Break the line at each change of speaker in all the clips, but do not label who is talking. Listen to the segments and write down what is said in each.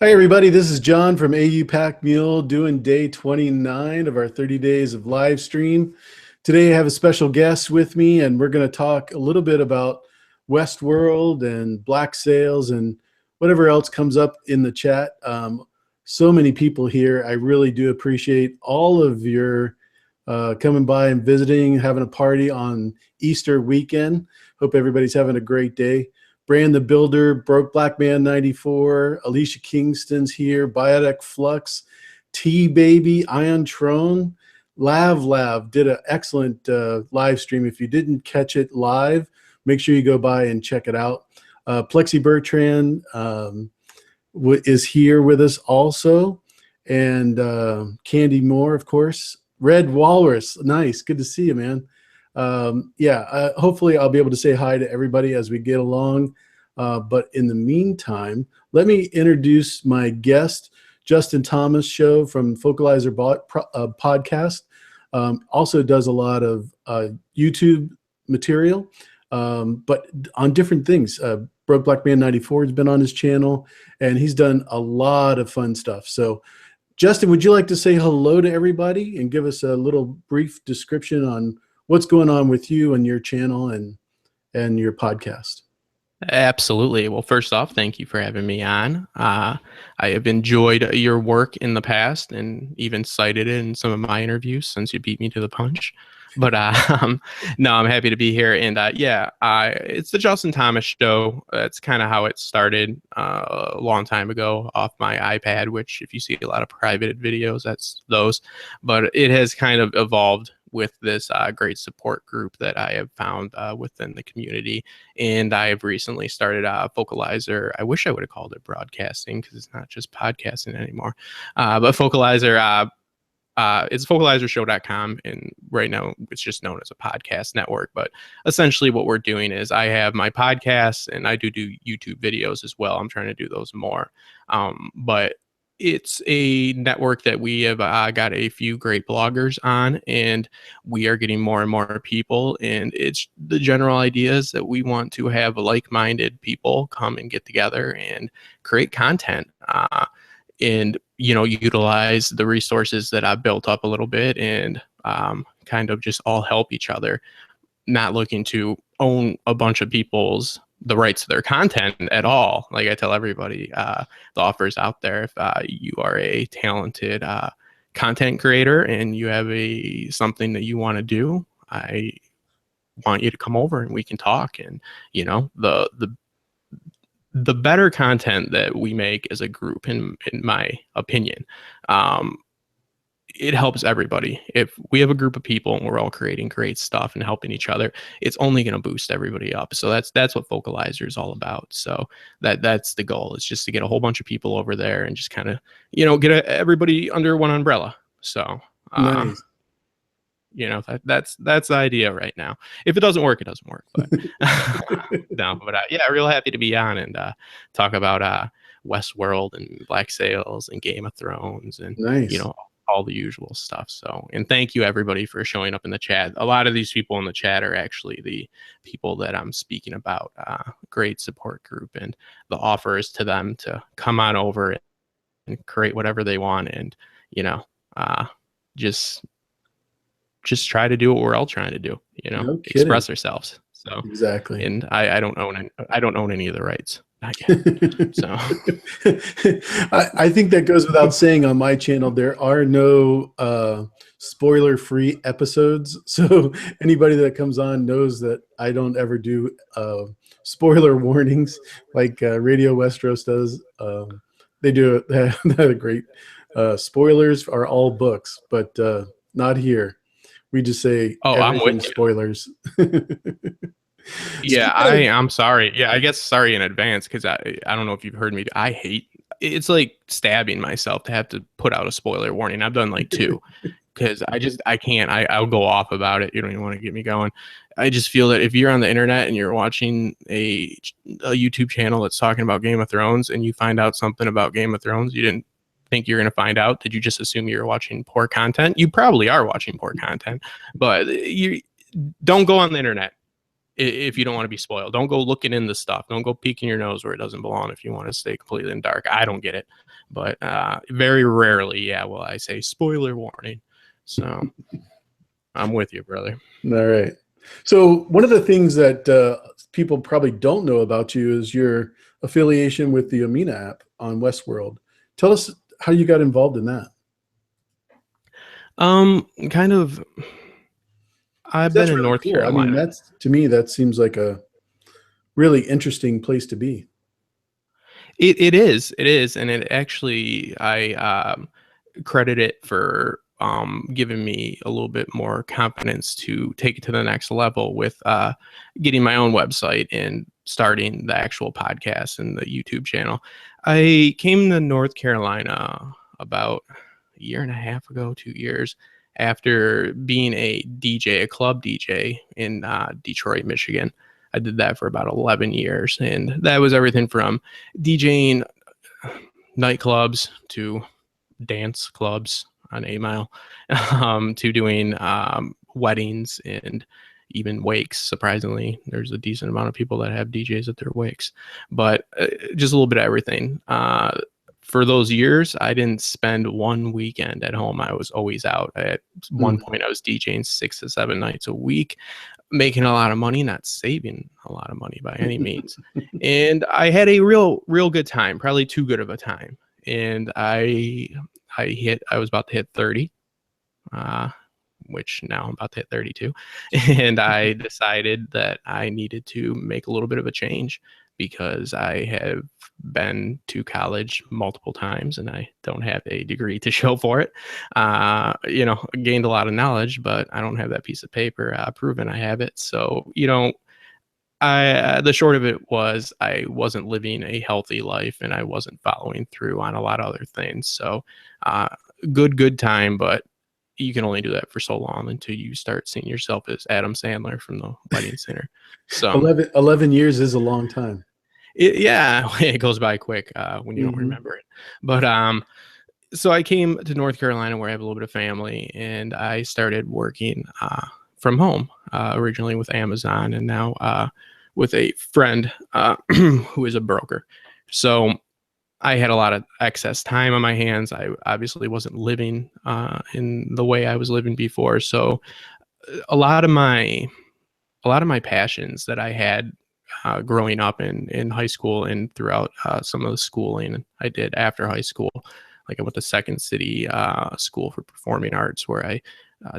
Hi, everybody. This is John from AU Pack Mule doing day 29 of our 30 days of live stream. Today, I have a special guest with me, and we're going to talk a little bit about Westworld and Black Sails and whatever else comes up in the chat. So many people here. I really do appreciate all of your coming by and visiting, having a party on Easter weekend. Hope everybody's having a great day. Brand the Builder, Broke Black Man 94, Alicia Kingston's here, Biotic Flux, T Baby, Ion Trone, Lav did an excellent live stream. If you didn't catch it live, make sure you go by and check it out. Plexi Bertrand is here with us also, and Candy Moore, of course. Red Walrus, nice, good to see you, man. Hopefully I'll be able to say hi to everybody as we get along. But in the meantime, let me introduce my guest, Justin Thomas Show from Focalizer Podcast. Also does a lot of YouTube material, but on different things. Broke Black Man 94 has been on his channel, and he's done a lot of fun stuff. So Justin, would you like to say hello to everybody and give us a little brief description on what's going on with you and your channel and your podcast?
Absolutely. Well, first off, thank you for having me on. I have enjoyed your work in the past and even cited it in some of my interviews since you beat me to the punch. But no, I'm happy to be here. And it's the Justin Thomas Show. That's kind of how it started a long time ago off my iPad, which if you see a lot of private videos, that's those. But it has kind of evolved with this great support group that I have found within the community. And I have recently started Focalizer. I wish I would have called it broadcasting because it's not just podcasting anymore. But Focalizer, it's focalizershow.com. And right now it's just known as a podcast network. But essentially what we're doing is I have my podcasts and I do YouTube videos as well. I'm trying to do those more. But it's a network that we have got a few great bloggers on, and we are getting more and more people. And it's the general idea is that we want to have like-minded people come and get together and create content and, utilize the resources that I've built up a little bit and kind of just all help each other, not looking to own a bunch of people's the rights to their content at all. Like I tell everybody, the offers out there, if you are a talented content creator and you have something that you want to do, I want you to come over and we can talk. And the better content that we make as a group, in my opinion, it helps everybody. If we have a group of people and we're all creating great stuff and helping each other, it's only going to boost everybody up. So that's what Focalizer is all about. So that's the goal, is just to get a whole bunch of people over there and just kind of, get everybody under one umbrella. So,
Nice.
that's the idea right now. If it doesn't work, it doesn't work. But no, but real happy to be on and talk about Westworld and Black Sails and Game of Thrones and,
Nice.
all the usual stuff. So, and thank you everybody for showing up in the chat. A lot of these people in the chat are actually the people that I'm speaking about. Great support group, and the offer is to them to come on over and create whatever they want, and just try to do what we're all trying to do. Express ourselves. So
exactly.
And I don't own any of the rights. Not yet. So
I think that goes without saying. On my channel, there are no spoiler-free episodes, so anybody that comes on knows that I don't ever do spoiler warnings like Radio Westeros does. They do it. They have a great spoilers are all books, but not here. We just say
I'm with you.
Spoilers.
Yeah, I'm sorry. Yeah, I guess sorry in advance, because I don't know if you've heard me. I hate it's like stabbing myself to have to put out a spoiler warning. I've done like 2 because I can't. I'll go off about it. You don't even want to get me going. I just feel that if you're on the internet and you're watching a YouTube channel that's talking about Game of Thrones and you find out something about Game of Thrones you didn't think you're going to find out, did you just assume you're watching poor content? You probably are watching poor content, but you don't go on the internet. if you don't want to be spoiled. Don't go looking in the stuff. Don't go peeking your nose where it doesn't belong if you want to stay completely in dark. I don't get it. But very rarely, yeah, well, I say spoiler warning. So I'm with you, brother.
All right. So one of the things that people probably don't know about you is your affiliation with the Amino app on Westworld. Tell us how you got involved in that.
Kind of. I've been
That's
in
really
North
cool. I mean,
Carolina.
that's to me, that seems like a really interesting place to be.
It is, and it actually I credit it for giving me a little bit more confidence to take it to the next level with getting my own website and starting the actual podcast and the YouTube channel. I came to North Carolina about a year and a half ago, 2 years, after being a DJ, a club DJ in Detroit, Michigan. I did that for about 11 years, and that was everything from DJing nightclubs to dance clubs on 8 Mile, to doing weddings and even wakes. Surprisingly, there's a decent amount of people that have DJs at their wakes, but just a little bit of everything. For those years, I didn't spend one weekend at home. I was always out. At one point, I was DJing 6 to 7 nights a week, making a lot of money, not saving a lot of money by any means. And I had a real good time, probably too good of a time. And I was about to hit 30, which now I'm about to hit 32. And I decided that I needed to make a little bit of a change because I have been to college multiple times and I don't have a degree to show for it. Gained a lot of knowledge, but I don't have that piece of paper proving I have it. So, the short of it was I wasn't living a healthy life and I wasn't following through on a lot of other things. So good time, but you can only do that for so long until you start seeing yourself as Adam Sandler from the Wedding Singer. So
11 years is a long time.
it goes by quick when you don't
Mhm.
remember it. But so I came to North Carolina where I have a little bit of family, and I started working from home, originally with Amazon, and now with a friend who is a broker. So I had a lot of excess time on my hands. I obviously wasn't living in the way I was living before. So a lot of my passions that I had growing up in high school and throughout some of the schooling I did after high school. Like I went to Second City School for Performing Arts, where I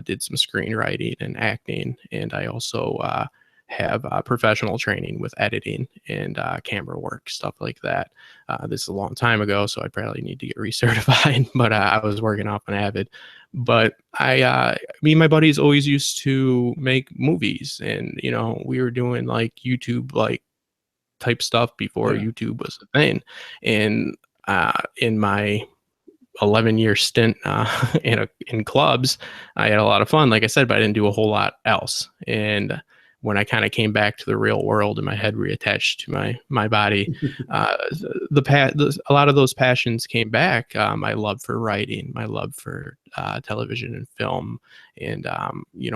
did some screenwriting and acting, and I also have professional training with editing and camera work, stuff like that. This is a long time ago, so I probably need to get recertified, but I was working off an Avid. But me and my buddies always used to make movies, and we were doing like YouTube like type stuff before
Yeah.
YouTube was a thing. And in my 11-year stint in clubs, I had a lot of fun, like I said, but I didn't do a whole lot else. And when I kind of came back to the real world and my head reattached to my body, a lot of those passions came back. My love for writing, my love for television and film, and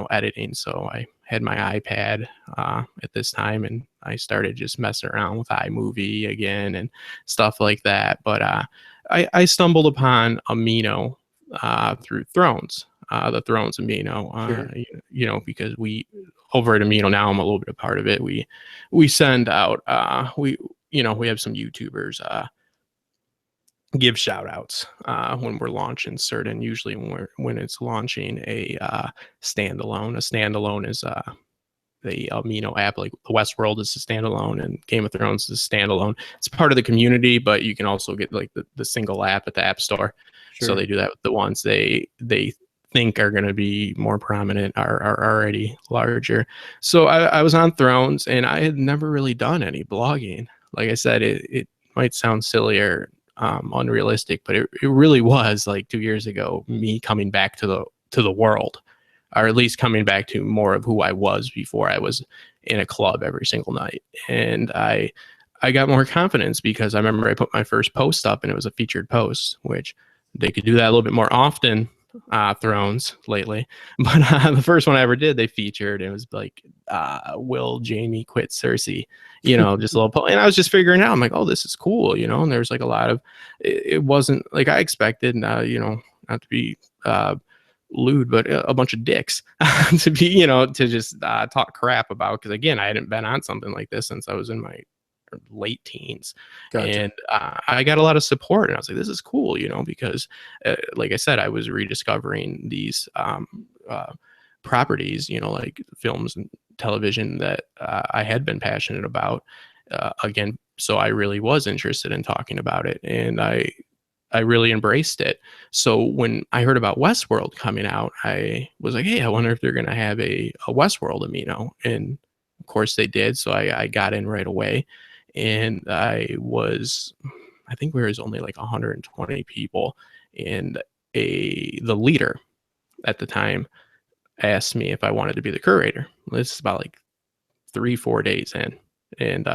editing. So I had my iPad at this time, and I started just messing around with iMovie again and stuff like that. But I stumbled upon Amino through Thrones, the Thrones Amino,
Sure.
because we over at Amino now, I'm a little bit a part of it. We send out, we have some YouTubers give shout outs when we're launching certain, usually when it's launching a standalone. A standalone is the Amino app, like the Westworld is a standalone and Game of Thrones is a standalone. It's part of the community, but you can also get like the single app at the App Store. So they
Sure.
do that with the ones they think are going to be more prominent, are already larger. So I was on Thrones, and I had never really done any blogging. Like I said, it might sound silly or unrealistic, but it really was like 2 years ago, me coming back to the world, or at least coming back to more of who I was before I was in a club every single night. And I got more confidence because I remember I put my first post up and it was a featured post, which they could do that a little bit more often. Thrones lately, but the first one I ever did, they featured, it was like, will Jamie quit Cersei? Just a little, and I was just figuring out, I'm like, oh, this is cool, and there's like a lot of, it wasn't like I expected, not to be lewd, but a bunch of dicks to be, to just talk crap about. Because again, I hadn't been on something like this since I was in my late teens.
Gotcha.
And I got a lot of support, and I was like, this is cool, because like I said, I was rediscovering these properties, like films and television that I had been passionate about again. So I really was interested in talking about it, and I really embraced it. So when I heard about Westworld coming out, I was like, hey, I wonder if they're going to have a Westworld Amino. And of course they did. So I got in right away. And I think there was only like 120 people. And the leader at the time asked me if I wanted to be the curator. This is about like 3-4 days in. And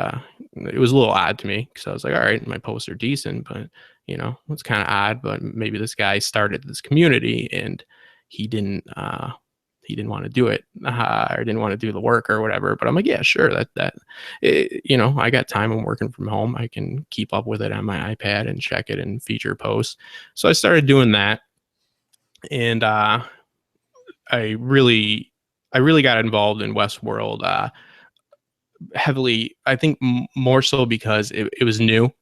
it was a little odd to me because I was like, all right, my posts are decent, but it's kind of odd. But maybe this guy started this community and he didn't want to do it or didn't want to do the work or whatever. But I'm like, yeah, sure. I got time. I'm working from home. I can keep up with it on my iPad and check it and feature posts. So I started doing that, and I really got involved in Westworld heavily. I think more so because it was new.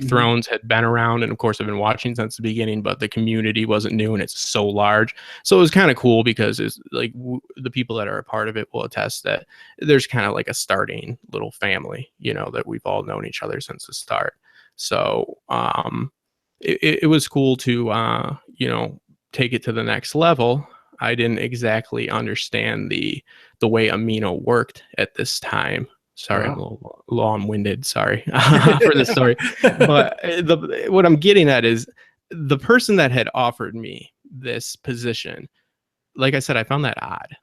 Thrones had been around, and of course I've been watching since the beginning, but the community wasn't new, and it's so large. So it was kind of cool because it's like the people that are a part of it will attest that there's kind of like a starting little family, that we've all known each other since the start. So it was cool to take it to the next level. I didn't exactly understand the way Amino worked at this time. Sorry, I'm a little long-winded. Sorry for the story. But what I'm getting at is the person that had offered me this position, like I said, I found that odd.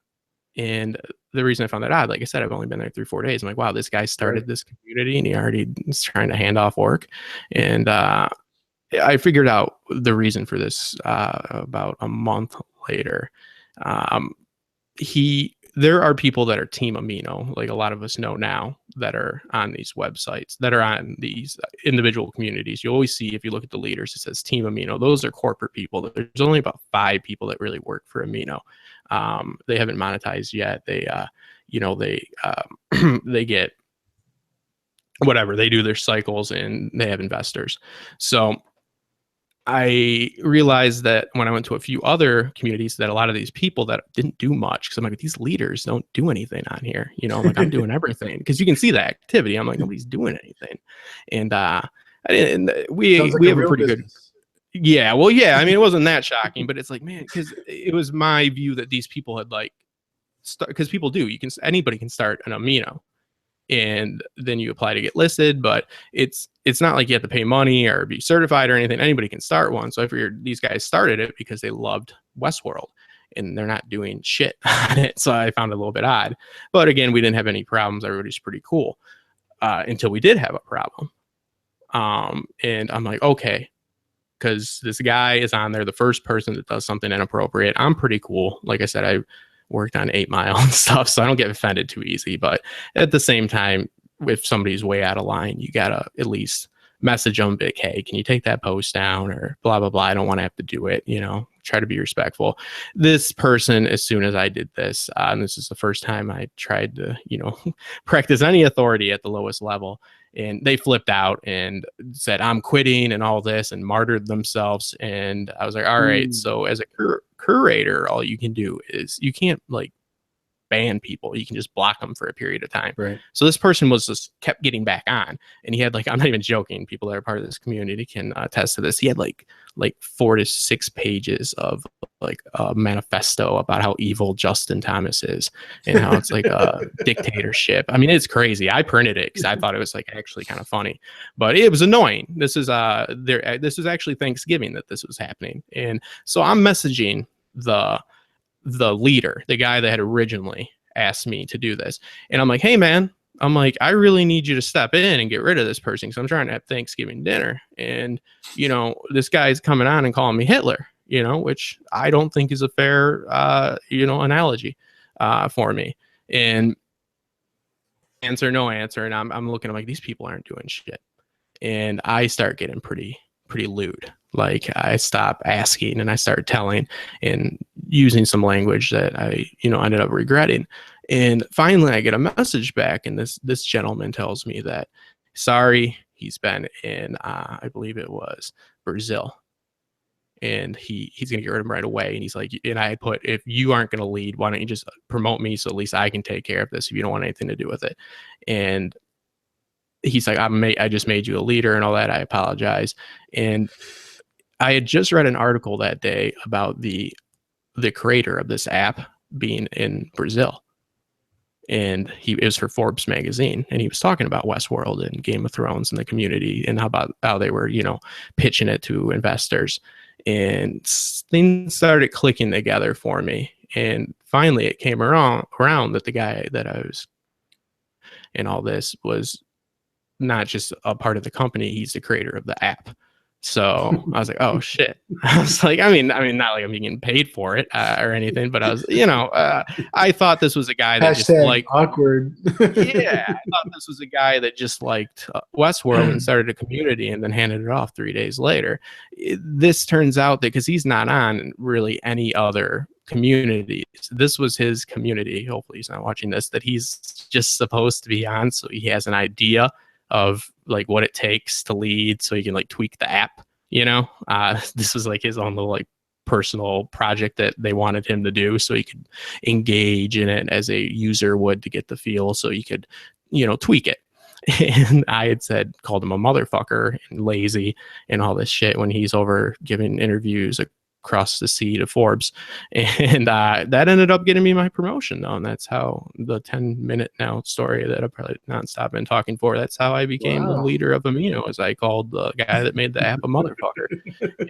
And the reason I found that odd, like I said, I've only been there 3-4 days. I'm like, wow, this guy started this community and he already is trying to hand off work. And I figured out the reason for this about a month later. There are people that are Team Amino, like a lot of us know now, that are on these websites, that are on these individual communities. You always see, if you look at the leaders, it says Team Amino. Those are corporate people. There's only about 5 people that really work for Amino. They haven't monetized yet. They they get whatever, they do their cycles and they have investors. So I realized that when I went to a few other communities, that a lot of these people that didn't do much, because I'm like, these leaders don't do anything on here. I'm like, I'm doing everything, because you can see the activity. I'm like, nobody's doing anything. And we have a pretty good. Yeah, well, yeah. I mean, it wasn't that shocking, but it's like, man, because it was my view that these people had because people do. Anybody can start an Amino, and then you apply to get listed, but it's not like you have to pay money or be certified or anything. Anybody can start one. So I figured these guys started it because they loved Westworld, and they're not doing shit on it. So I found it a little bit odd. But again, we didn't have any problems. Everybody's pretty cool until we did have a problem. And I'm like, okay, because this guy is on there, the first person that does something inappropriate. I'm pretty cool. Like I said, I worked on 8 Mile and stuff, so I don't get offended too easy. But at the same time, if somebody's way out of line, you gotta at least message them, like, hey, can you take that post down, or blah blah blah. I don't want to have to do it. Try to be respectful. This person, as soon as I did this, and this is the first time I tried to practice any authority at the lowest level, and they flipped out and said, I'm quitting and all this, and martyred themselves. And I was like, all right, so as a curator, all you can do is, you can't ban people. You can just block them for a period of time.
Right.
So this person was just kept getting back on, and he had I'm not even joking, people that are part of this community can attest to this. He had like 4 to 6 pages of a manifesto about how evil Justin Thomas is and how it's like a dictatorship. I mean, it's crazy. I printed it because I thought it was actually kind of funny, but it was annoying. This is actually Thanksgiving that this was happening. And so I'm messaging the leader, the guy that had originally asked me to do this. And I'm like, hey man, I'm like, I really need you to step in and get rid of this person, because I'm trying to have Thanksgiving dinner. And, this guy's coming on and calling me Hitler, which I don't think is a fair, analogy for me. And no answer. And I'm looking, I'm like, these people aren't doing shit. And I start getting pretty lewd. Like I stop asking and I start telling and using some language that I, ended up regretting. And finally I get a message back, and this gentleman tells me that, sorry, he's been in, I believe it was Brazil, and he's gonna get rid of him right away. And he's like, and I put, if you aren't gonna lead, why don't you just promote me so at least I can take care of this if you don't want anything to do with it. And he's like, I just made you a leader and all that. I apologize. And I had just read an article that day about the creator of this app being in Brazil. And it was for Forbes magazine, and he was talking about Westworld and Game of Thrones and the community, and how they were, pitching it to investors, and things started clicking together for me. And finally it came around that the guy that I was in all this was not just a part of the company, he's the creator of the app. So I was like, oh shit. I was like, I mean, not like I'm getting paid for it or anything, but I was, I thought this was a guy that just like
awkward.
Yeah, I thought this was a guy that just liked Westworld and started a community and then handed it off 3 days later. This turns out that because he's not on really any other communities, this was his community. Hopefully he's not watching this, that he's just supposed to be on, so he has an idea of like what it takes to lead, so he can like tweak the app. This was like his own little like personal project that they wanted him to do, so he could engage in it as a user would to get the feel, so he could tweak it. And I had called him a motherfucker and lazy and all this shit when he's over giving interviews across the sea to Forbes. And that ended up getting me my promotion, though. And that's how the 10-minute now story that I've probably nonstop been talking for, that's how I became the leader of Amino, as I called the guy that made the app a motherfucker.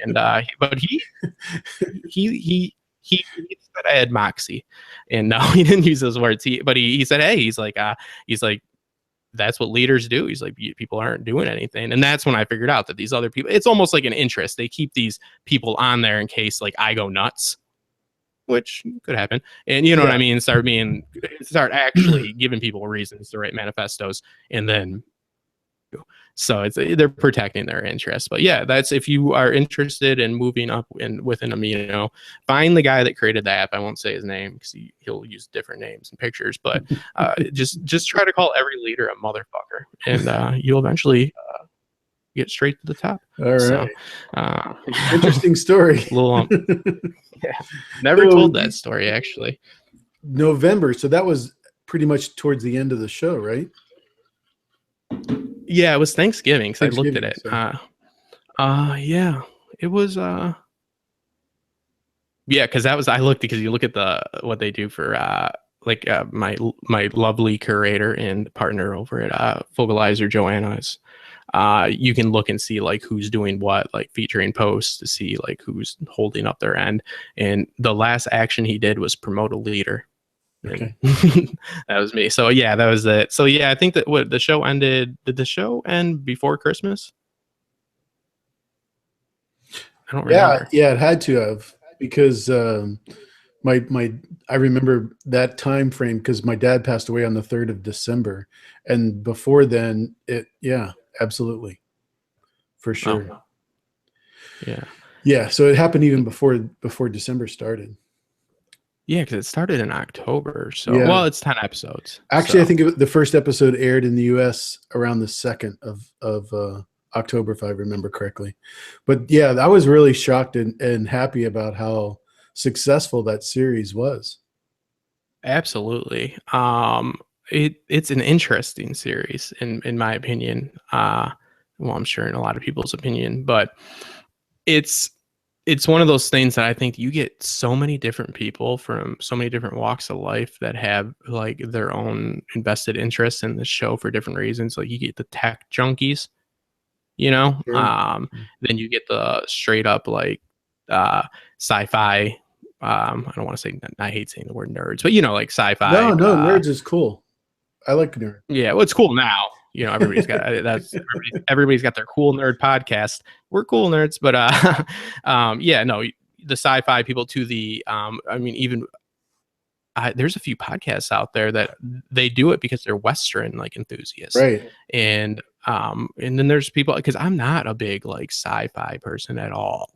And but he said I had moxie. And no, he didn't use those words. But he said, hey, he's like that's what leaders do. He's like, people aren't doing anything. And that's when I figured out that these other people, it's almost like an interest. They keep these people on there in case like I go nuts, which could happen. And you know what I mean? Start actually giving people reasons to write manifestos. And then, so they're protecting their interests. But yeah, that's, if you are interested in moving up within Amino, find the guy that created the app. I won't say his name because he'll use different names and pictures, but just try to call every leader a motherfucker, and you'll eventually get straight to the top.
All right. So, interesting story.
Never told that story, actually.
November. So that was pretty much towards the end of the show, right?
Yeah, it was Thanksgiving, because I looked at it. Yeah, it was. Yeah, because I looked, because you look at what they do for my lovely curator and partner over at Fogelizer, Joanna's. You can look and see like who's doing what, like featuring posts to see like who's holding up their end. And the last action he did was promote a leader. Okay. That was me. So yeah, that was it. So yeah, I think that the show ended. Did the show end before Christmas? I don't remember.
Yeah, it had to have, because I remember that time frame because my dad passed away on the 3rd of December, and before then, absolutely, for sure.
Oh. Yeah.
Yeah. So it happened even before December started.
Yeah, because it started in October. So, well, it's 10 episodes.
Actually, I think the first episode aired in the U.S. around the 2nd of October, if I remember correctly. But yeah, I was really shocked and happy about how successful that series was.
Absolutely. It's an interesting series in my opinion. Well, I'm sure in a lot of people's opinion, but it's one of those things that I think you get so many different people from so many different walks of life that have like their own invested interests in the show for different reasons. Like you get the tech junkies, sure. Then you get the straight up like sci-fi. I don't want to say, I hate saying the word nerds, but like sci-fi.
No, nerds is cool. I like nerd.
Yeah, well, it's cool now. Everybody's got everybody's got their cool nerd podcast. We're cool nerds, but the sci-fi people to the I mean, even there's a few podcasts out there that they do it because they're Western like enthusiasts,
Right.
and then there's people, because I'm not a big like sci-fi person at all,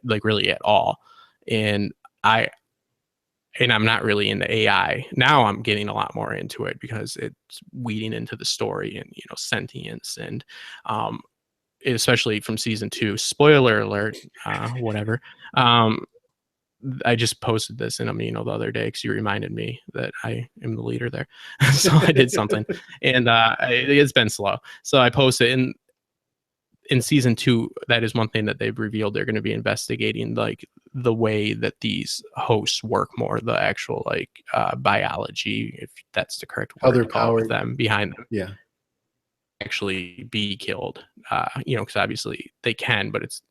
like really at all, and I I'm not really into AI. Now I'm getting a lot more into it because it's weeding into the story and, you know, sentience and especially from season 2. Spoiler alert, whatever. I just posted this in Amino the other day because you reminded me that I am the leader there. So I did something, and it's been slow. So I posted in season 2. That is one thing that they've revealed. They're going to be investigating like the way that these hosts work more, the actual like biology, if that's the correct
How
word
they're
to call it, with
powered.
them behind them
Yeah.
actually be killed. You know, because obviously they can, but it's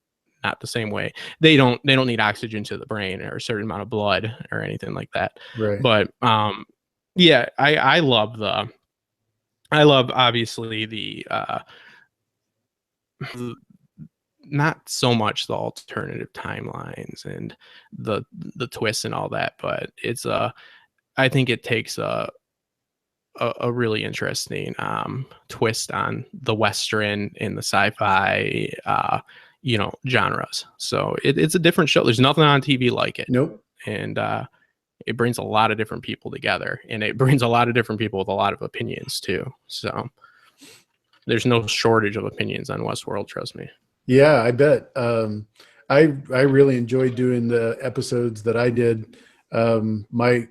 not the same way. They don't need oxygen to the brain or a certain amount of blood or anything like that.
Right.
But yeah, I love obviously the not so much the alternative timelines and the twists and all that, but it's I think it takes a really interesting twist on the Western and the sci-fi you know, genres. So it's a different show. There's nothing on TV like it.
Nope.
And it brings a lot of different people together, and it brings a lot of different people with a lot of opinions too. So there's no shortage of opinions on Westworld, trust me.
Yeah, I bet. I really enjoyed doing the episodes that I did. My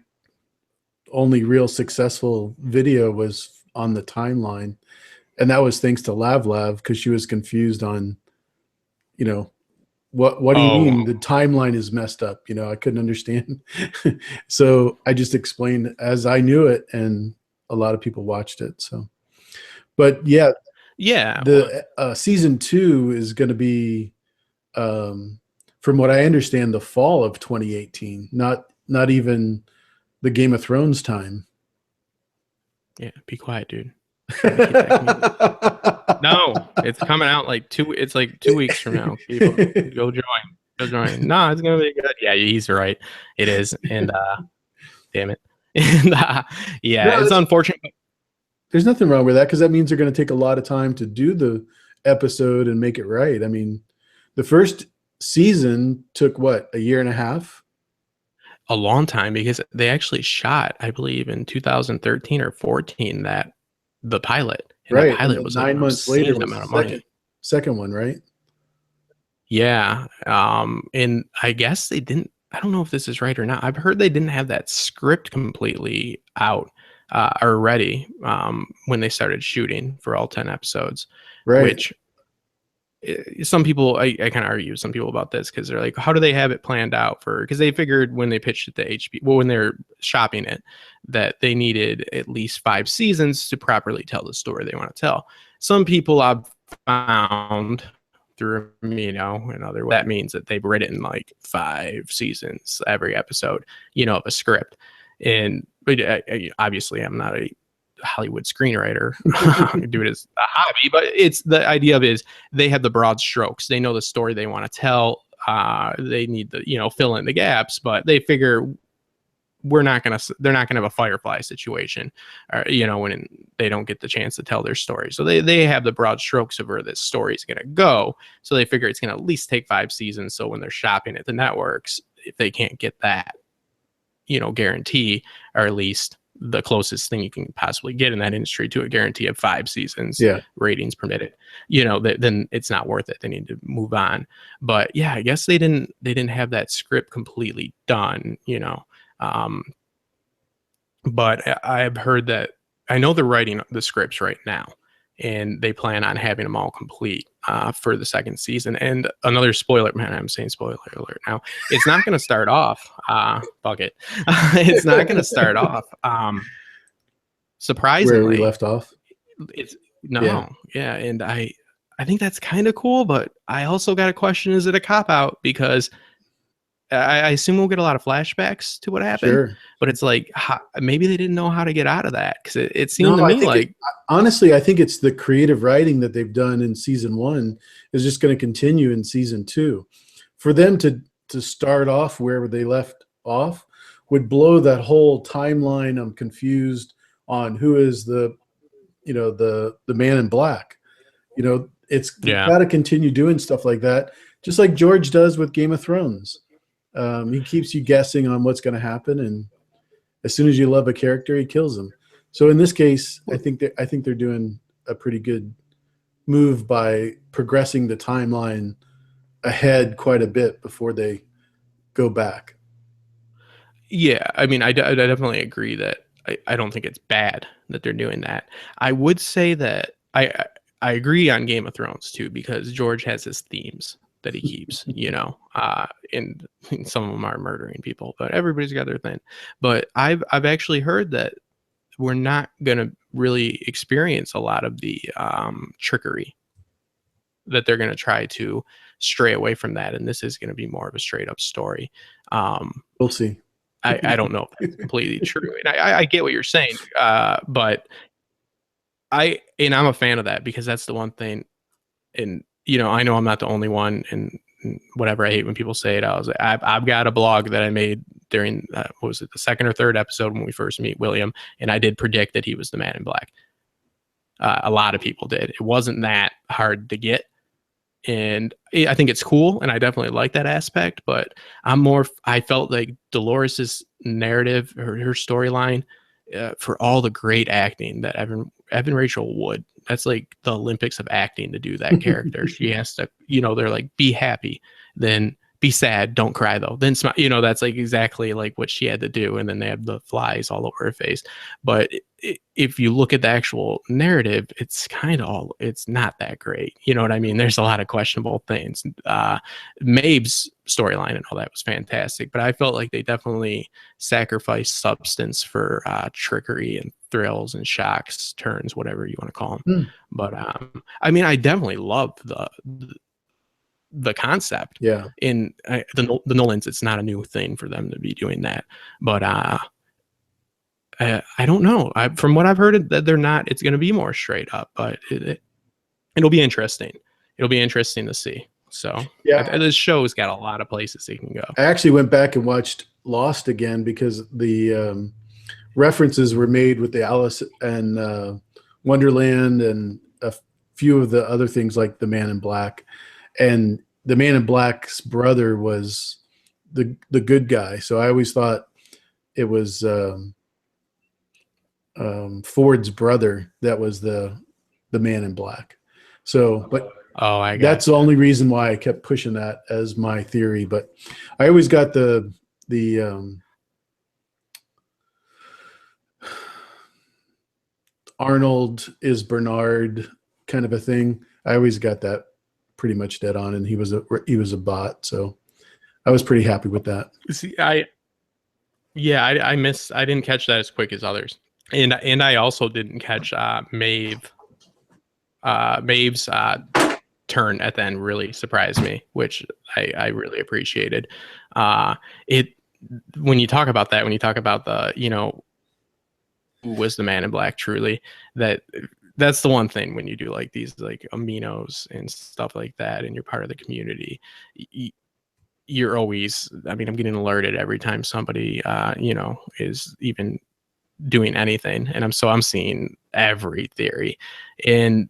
only real successful video was on the timeline, and that was thanks to Lav because she was confused on, you know, what do you mean the timeline is messed up? You know, I couldn't understand. So I just explained as I knew it, and a lot of people watched it. So, but yeah, the season 2 is going to be, from what I understand, the fall of 2018. Not even the Game of Thrones time.
Yeah, be quiet, dude. No, it's coming out like it's like 2 weeks from now. People, go join. No, it's gonna be good. Yeah, he's right. It is. And damn it. And yeah,
No,
it's unfortunate.
There's nothing wrong with that, because that means they're going to take a lot of time to do the episode and make it right. I mean, the first season took what, a year and a half?
A long time, because they actually shot, I believe, in 2013 or 14 that the pilot, and
Right.
that pilot was like
9 months later was
amount of
the
money.
second one, right?
Yeah. And I guess they didn't, I don't know if this is right or not. I've heard they didn't have that script completely out or ready when they started shooting for all 10 episodes,
Right.
which some people, I kind of argue with some people about this, because they're like, how do they have it planned out for, because they figured when they pitched it to HBO, well, when they're shopping it, that they needed at least 5 seasons to properly tell the story they want to tell. Some people I've found through Amino and other, that means that they've written like 5 seasons every episode, you know, of a script. And but obviously I'm not a Hollywood screenwriter. I do it as a hobby, but it's the idea of is they have the broad strokes. They know the story they want to tell. They need the, you know, fill in the gaps, but they figure they're not going to have a Firefly situation, or, you know, when they don't get the chance to tell their story. So they have the broad strokes of where this story is going to go. So they figure it's going to at least take 5 seasons. So when they're shopping at the networks, if they can't get that, you know, guarantee, or at least the closest thing you can possibly get in that industry to a guarantee of 5 seasons,
Yeah.
ratings permitted, you know, then it's not worth it. They need to move on. But yeah, I guess they didn't have that script completely done, you know. But I've heard that, I know they're writing the scripts right now, and they plan on having them all complete for the second season. And another spoiler, man, I'm saying spoiler alert now. It's not going to start off, fuck it. It's not going to start off surprisingly.
Where we left off.
It's yeah. And I think that's kind of cool, but I also got a question: is it a cop out? Because I assume we'll get a lot of flashbacks to what happened.
Sure.
But it's like, maybe they didn't know how to get out of that, because it seemed to me like,
honestly, I think it's the creative writing that they've done in season 1 is just going to continue in season 2. for them to start off wherever they left off would blow that whole timeline. I'm confused on who is the the man in black. It's
Yeah.
got to continue doing stuff like that, just like George does with Game of Thrones. He keeps you guessing on what's going to happen, and as soon as you love a character, he kills them. So in this case, I think they're doing a pretty good move by progressing the timeline ahead quite a bit before they go back.
Yeah, I mean, I definitely agree that I don't think it's bad that they're doing that. I would say that I agree on Game of Thrones too, because George has his themes that he keeps, and some of them are murdering people, but everybody's got their thing. But I've actually heard that we're not gonna really experience a lot of the trickery, that they're gonna try to stray away from that, and this is gonna be more of a straight up story.
We'll see.
I don't know if that's completely true, and I get what you're saying, but I'm a fan of that, because that's the one thing, and I know I'm not the only one, and whatever, I hate when people say it. I've got a blog that I made during what was it, the second or third episode when we first meet William, and I did predict that he was the Man in Black. A lot of people did. It wasn't that hard to get. And I think it's cool, and I definitely like that aspect. But I felt like Dolores's narrative, her storyline, for all the great acting that Evan Rachel Wood. That's like the Olympics of acting, to do that character. She has to, they're like, be happy, then be sad, don't cry though, then smile. That's like exactly like what she had to do. And then they have the flies all over her face. But if you look at the actual narrative, it's it's not that great. You know what I mean? There's a lot of questionable things. Maeve's storyline and all that was fantastic, but I felt like they definitely sacrificed substance for trickery and thrills and shocks, turns, whatever you want to call them. But I mean, I definitely love the concept.
Yeah.
In the Nolans, it's not a new thing for them to be doing that. But I don't know. From what I've heard, that they're not. It's going to be more straight up, but it'll be interesting. It'll be interesting to see. So
yeah,
this show's got a lot of places they can go.
I actually went back and watched Lost again because the references were made with the Alice and Wonderland and a few of the other things like the Man in Black. And the Man in Black's brother was the good guy. So I always thought it was Ford's brother that was the Man in Black. So, but that's the only reason why I kept pushing that as my theory. But I always got the Arnold is Bernard kind of a thing. I always got that pretty much dead on, and he was a bot. So I was pretty happy with that.
See, I didn't catch that as quick as others. And I also didn't catch Maeve's turn at the end really surprised me, which I really appreciated. When you talk about that, when you talk about the, who was the Man in Black truly, that's the one thing when you do like these like aminos and stuff like that, and you're part of the community, you're always, I mean, I'm getting alerted every time somebody, is even doing anything. And I'm seeing every theory. And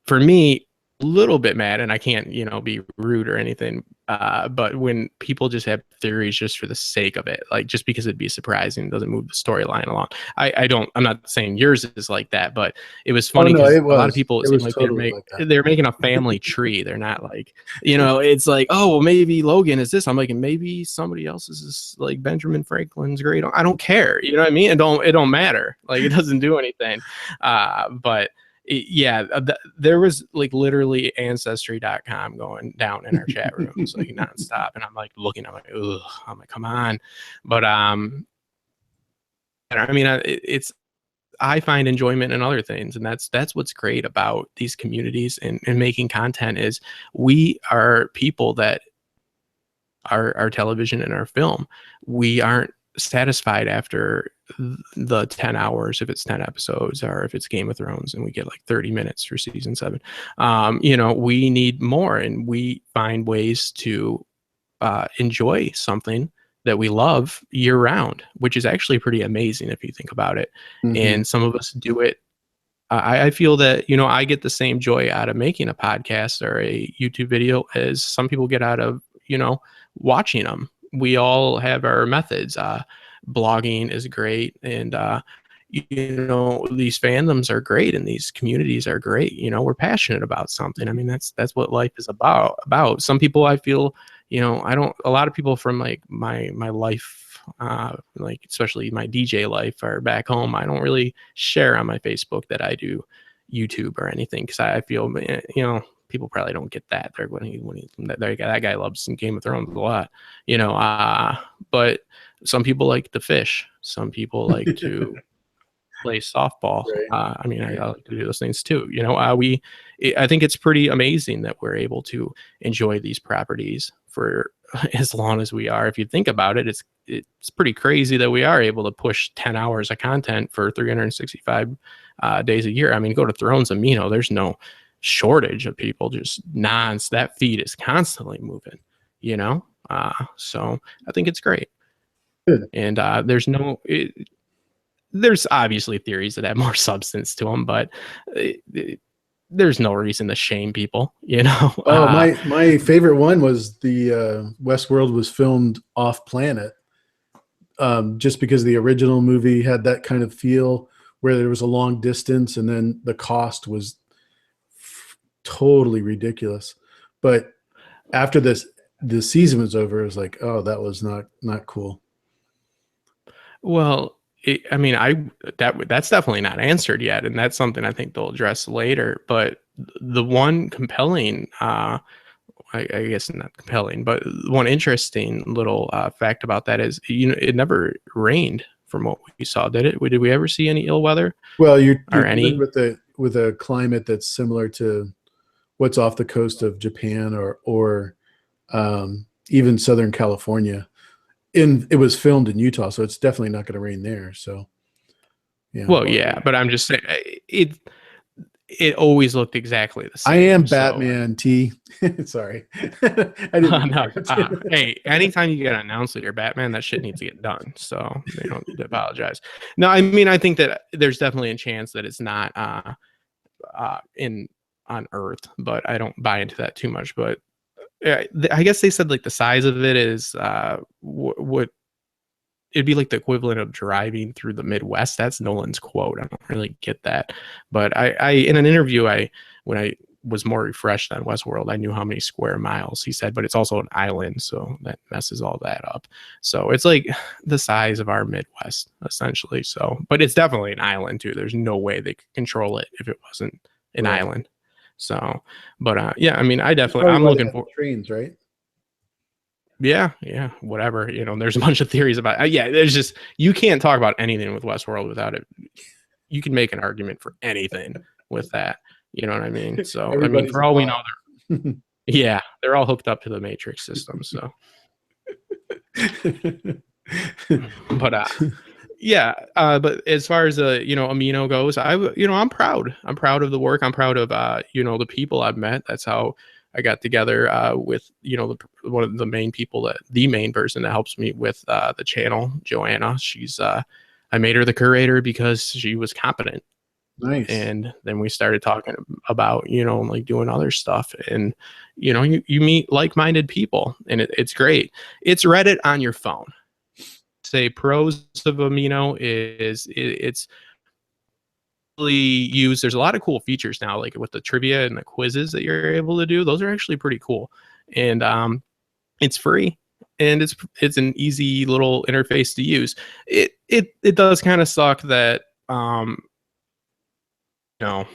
for me, a little bit mad, and I can't, be rude or anything. But when people just have theories just for the sake of it, like just because it'd be surprising, doesn't move the storyline along. I'm not saying yours is like that, but it was funny because a lot of people, it seemed like they're making a family tree. They're not like, it's like, oh, well, maybe Logan is this. I'm like, maybe somebody else is this, like Benjamin Franklin's great. I don't care. You know what I mean? It don't matter. Like it doesn't do anything. But there was like literally ancestry.com going down in our chat rooms like nonstop, and I'm like looking, I'm like, ugh, I'm like, come on. But I mean, I find enjoyment in other things, and that's what's great about these communities and making content is we are people that our television and our film, we aren't satisfied after the 10 hours if it's 10 episodes, or if it's Game of Thrones and we get like 30 minutes for season 7. We need more, and we find ways to enjoy something that we love year round, which is actually pretty amazing if you think about it.
Mm-hmm.
And some of us do it. I feel that, I get the same joy out of making a podcast or a YouTube video as some people get out of, watching them. We all have our methods. Blogging is great, and these fandoms are great, and these communities are great. We're passionate about something. I mean, that's what life is about. Some people, I feel, a lot of people from like my life, like especially my DJ life, are back home. I don't really share on my Facebook that I do YouTube or anything, because I feel, people probably don't get that. They're that guy loves some Game of Thrones a lot, but some people like to fish. Some people like to play softball.
Right.
I like to do those things too. I think it's pretty amazing that we're able to enjoy these properties for as long as we are. If you think about it, it's pretty crazy that we are able to push 10 hours of content for 365 days a year. I mean, go to Thrones Amino, there's no shortage of people, just that feed is constantly moving, so I think it's great.
Good.
And there's obviously theories that have more substance to them, but there's no reason to shame people,
Oh, my favorite one was the Westworld was filmed off planet, just because the original movie had that kind of feel where there was a long distance, and then the cost was totally ridiculous. But after the season was over, it was like, oh, that was not cool.
Well, that's definitely not answered yet, and that's something I think they'll address later. But the one compelling, I guess not compelling, but one interesting little fact about that is, it never rained from what we saw, did it? Did we ever see any ill weather?
Well, you're dealing with a climate that's similar to what's off the coast of Japan or even Southern California. It was filmed in Utah, so it's definitely not going to rain there. So,
yeah. Well, yeah, but I'm just saying it always looked exactly the same.
I am Batman, T. Sorry. I
didn't hey, anytime you get an announce leader, Batman, that shit needs to get done. So they don't need to apologize. No, I mean, I think that there's definitely a chance that it's not on Earth, but I don't buy into that too much. But I guess they said like the size of it is what it'd be like the equivalent of driving through the Midwest. That's Nolan's quote. I don't really get that, but I in an interview, when I was more refreshed on Westworld, I knew how many square miles he said, but it's also an island, so that messes all that up. So it's like the size of our Midwest essentially. So, but it's definitely an island too. There's no way they could control it if it wasn't an island. So, but yeah, I mean, I'm looking for
trains, right?
Yeah, whatever. There's a bunch of theories about. There's just, you can't talk about anything with Westworld without it. You can make an argument for anything with that. You know what I mean? So, I mean, for all we know, they're all hooked up to the Matrix system. So, but but as far as Amino goes, I'm proud. I'm proud of the work. I'm proud of the people I've met. That's how I got together with one of the main people, the main person that helps me with the channel, Joanna. She's I made her the curator because she was competent.
Nice.
And then we started talking about like doing other stuff, and you meet like-minded people, and it's great. It's Reddit on your phone. Say pros of Amino is it's really used. There's a lot of cool features now, like with the trivia and the quizzes that you're able to do. Those are actually pretty cool, and it's free, and it's an easy little interface to use. It does kind of suck that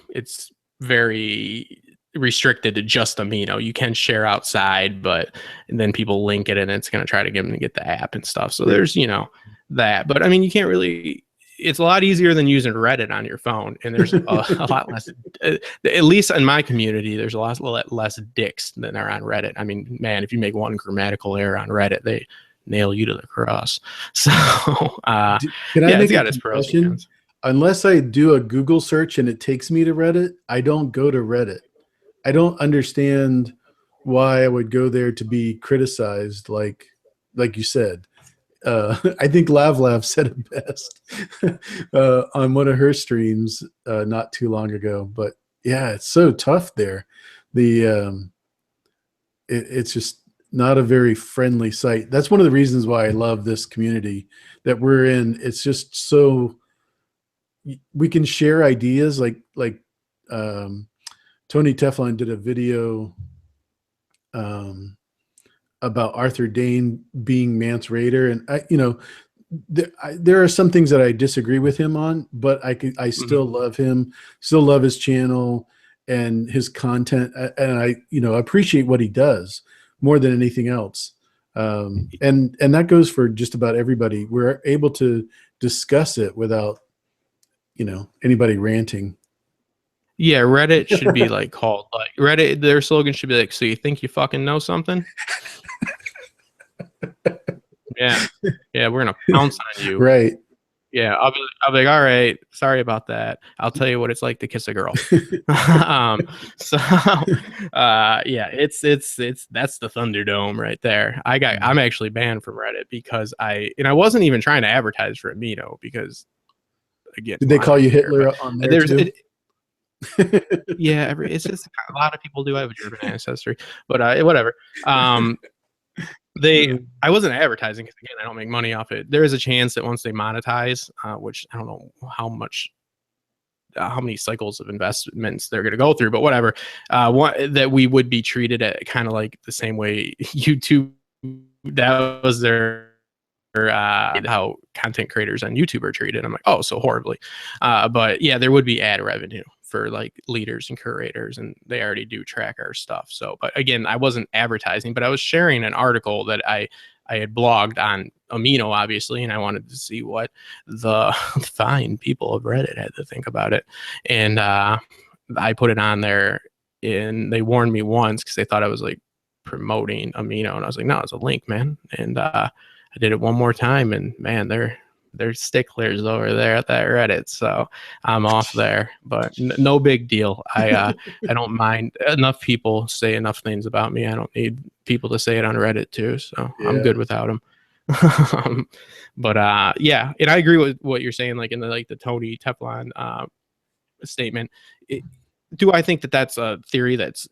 it's very restricted to just Amino. You can share outside, but then people link it and it's going to try to get them to get the app and stuff. So there's, that, but I mean, you can't really, it's a lot easier than using Reddit on your phone. And there's a lot less, at least in my community, there's a lot less dicks than are on Reddit. I mean, man, if you make one grammatical error on Reddit, nail you to the cross. So
Can I
yeah, it's
make a
got its pros and
confession?
cons.
Unless I do a Google search and it takes me to Reddit, I don't go to Reddit. I don't understand why I would go there to be criticized, like you said. I think Lav said it best on one of her streams not too long ago. But yeah, it's so tough there. The it's just not a very friendly site. That's one of the reasons why I love this community that we're in. It's just so we can share ideas. Um, Tony Teflon did a video um, about Arthur Dane being Mance Raider, and there are some things that I disagree with him on, but I
Mhm.
still love him, still love his channel and his content, and I appreciate what he does more than anything else. And that goes for just about everybody. We're able to discuss it without anybody ranting.
Yeah, Reddit should be like called like Reddit. Their slogan should be like, "So you think you fucking know something?" Yeah, yeah, we're gonna pounce on you.
Right.
Yeah, I'll be like, all right, sorry about that. I'll tell you what it's like to kiss a girl. So yeah, it's that's the Thunderdome right there. I'm actually banned from Reddit because I wasn't even trying to advertise for Amino because again,
Did they
well, I
call
don't
you
even care, but
Hitler on there
there's
too?
yeah, it's just a lot of people do have a German ancestry, but whatever. They I wasn't advertising because again I don't make money off it. There is a chance that once they monetize, which I don't know how many cycles of investments they're going to go through, but whatever. That we would be treated at kind of like the same way YouTube. That was their how content creators on YouTube are treated. I'm like, oh, so horribly. But yeah, there would be ad revenue for like leaders and curators, and they already do track our stuff. So, but again, I wasn't advertising, but I was sharing an article that I had blogged on Amino, obviously, and I wanted to see what the fine people of Reddit had to think about it. And I put it on there, and they warned me once because they thought I was like promoting Amino, and I was like, no, it's a link, man. And I did it one more time, and man, they're sticklers over there at that Reddit, so I'm off there. But no big deal. I don't mind. Enough people say enough things about me. I don't need people to say it on Reddit too, so I'm
Yeah.
good without them. But yeah, and I agree with what you're saying, like in the Tony Teflon statement. Do I think that that's a theory that's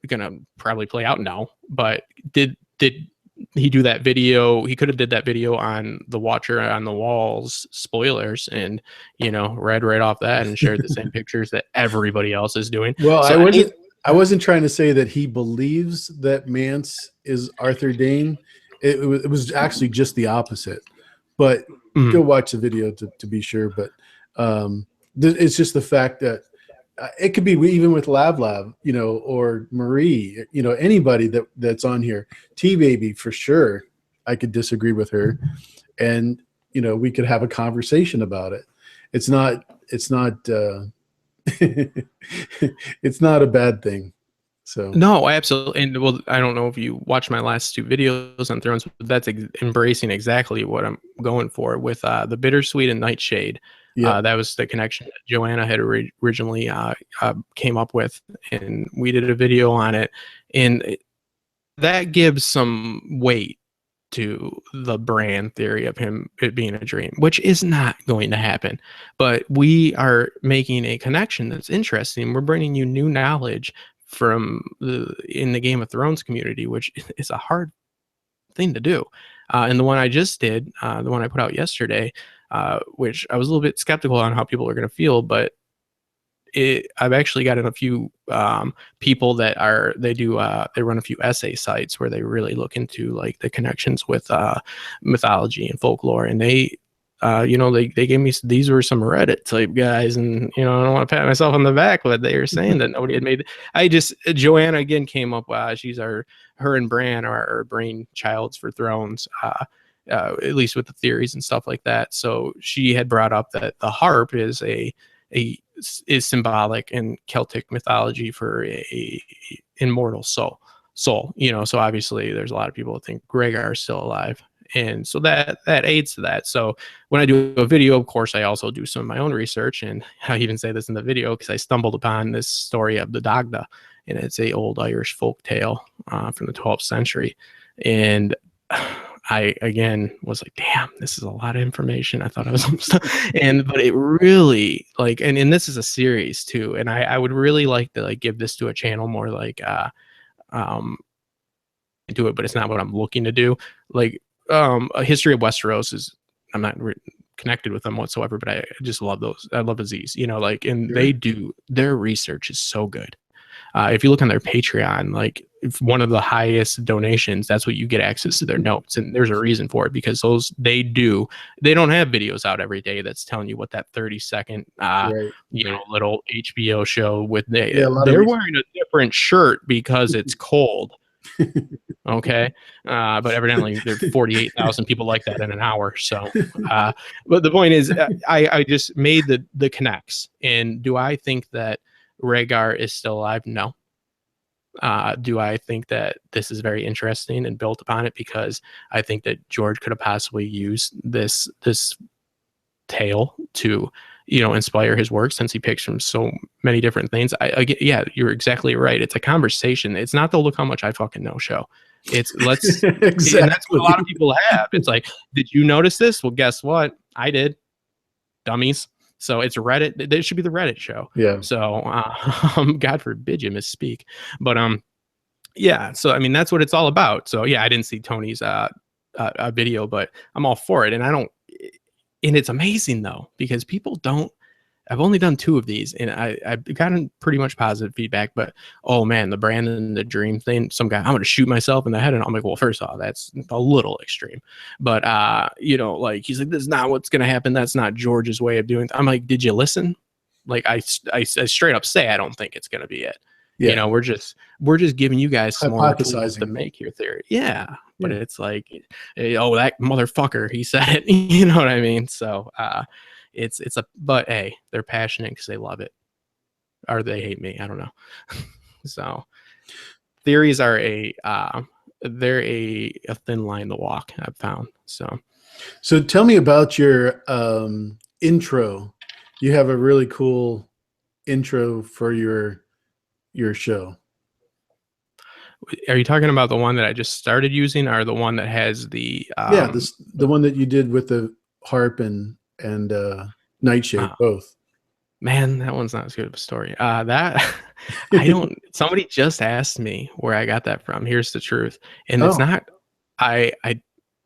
gonna probably play out? No, but did he do that video? He could have did that video on the Watcher on the Walls spoilers, and read right off that and shared the same pictures that everybody else is doing.
Well,
So
I wasn't trying to say that he believes that Mance is Arthur Dane. It was actually just the opposite. But go watch the video to be sure. But it's just the fact that it could be even with Lab, or Marie, anybody that's on here. T Baby for sure. I could disagree with her, and we could have a conversation about it. It's not. It's not. It's not a bad thing. So
No, absolutely. And well, I don't know if you watched my last two videos on Thrones, but that's embracing exactly what I'm going for with the Bittersweet and Nightshade.
yeah,
That was the connection that Joanna had originally came up with, and we did a video on it. And that gives some weight to the brand theory of it being a dream, which is not going to happen. But we are making a connection that's interesting. We're bringing you new knowledge from in the Game of Thrones community, which is a hard thing to do. And the one I just did, the one I put out yesterday, which I was a little bit skeptical on how people are going to feel, but I've actually gotten a few people that they run a few essay sites where they really look into like the connections with mythology and folklore, and they gave me these were some Reddit type guys, and I don't want to pat myself on the back, but they were saying that nobody had made. Joanna again came up. She's her and Bran are our brain childs for Thrones. At least with the theories and stuff like that. So she had brought up that the harp is is symbolic in Celtic mythology for a immortal soul. soul, so obviously there's a lot of people that think GrayArea is still alive. And so that aids to that. So when I do a video, of course, I also do some of my own research. And I even say this in the video because I stumbled upon this story of the Dagda, and it's a old Irish folk tale from the 12th century. And I again was like, damn, this is a lot of information. I thought I was almost done. But it really and this is a series too. And I would really like to give this to a channel more do it, but it's not what I'm looking to do. A history of Westeros is, I'm not connected with them whatsoever, but I just love those. I love Aziz, and
Sure.
they do, their research is so good. If you look on their Patreon, if one of the highest donations, that's what you get access to their notes. And there's a reason for it, because they don't have videos out every day that's telling you what that 30-second,
Right.
little HBO show with,
Yeah,
they're wearing a different shirt because it's cold. Okay. But evidently there are 48,000 people like that in an hour. So, but the point is, I just made the connects. And do I think that Rhaegar is still alive? No. Do I think that this is very interesting and built upon it? Because I think that George could have possibly used this tale to, inspire his work, since he picks from so many different things. Yeah, you're exactly right. It's a conversation. It's not the look how much I fucking know show. It's let's
Exactly.
And that's what a lot of people have. It's like, did you notice this? Well, guess what? I did. Dummies. So it's Reddit. It should be the Reddit show.
Yeah.
So God forbid you misspeak. But yeah. So I mean, that's what it's all about. So yeah, I didn't see Tony's video, but I'm all for it. And and it's amazing though, because people don't. I've only done 2 of these, and I've gotten pretty much positive feedback. But oh man, the Brandon the Dream thing, some guy, I'm gonna shoot myself in the head, and I'm like, well, first off, that's a little extreme. But he's like, this is not what's gonna happen. That's not George's way of doing it. I'm like, did you listen? I straight up say I don't think it's gonna be it.
Yeah.
We're just giving you guys some more tools to
Hypothesizing.
make your theory. Yeah. But it's like, oh, that motherfucker, he said it. You know what I mean? So but hey, they're passionate because they love it, or they hate me. I don't know. So theories are they're a thin line to walk, I've found. So
tell me about your intro. You have a really cool intro for your show.
Are you talking about the one that I just started using, or the one that has the
the one that you did with the harp and Nightshade, both?
Man, that one's not as good of a story. That I don't. Somebody just asked me where I got that from. Here's the truth, and it's not. I'm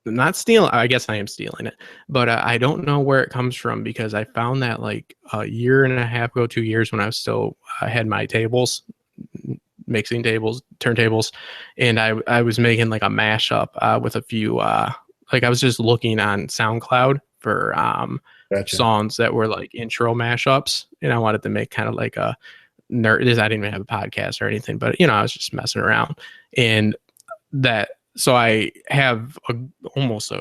not stealing. I guess I am stealing it, but I don't know where it comes from, because I found that a year and a half ago, 2 years, when I was still had my tables, mixing tables, turntables, and I was making a mashup with a few. I was just looking on SoundCloud for
Gotcha.
songs that were intro mashups, and I wanted to make kind of a nerd. I didn't even have a podcast or anything, but I was just messing around, and so I have almost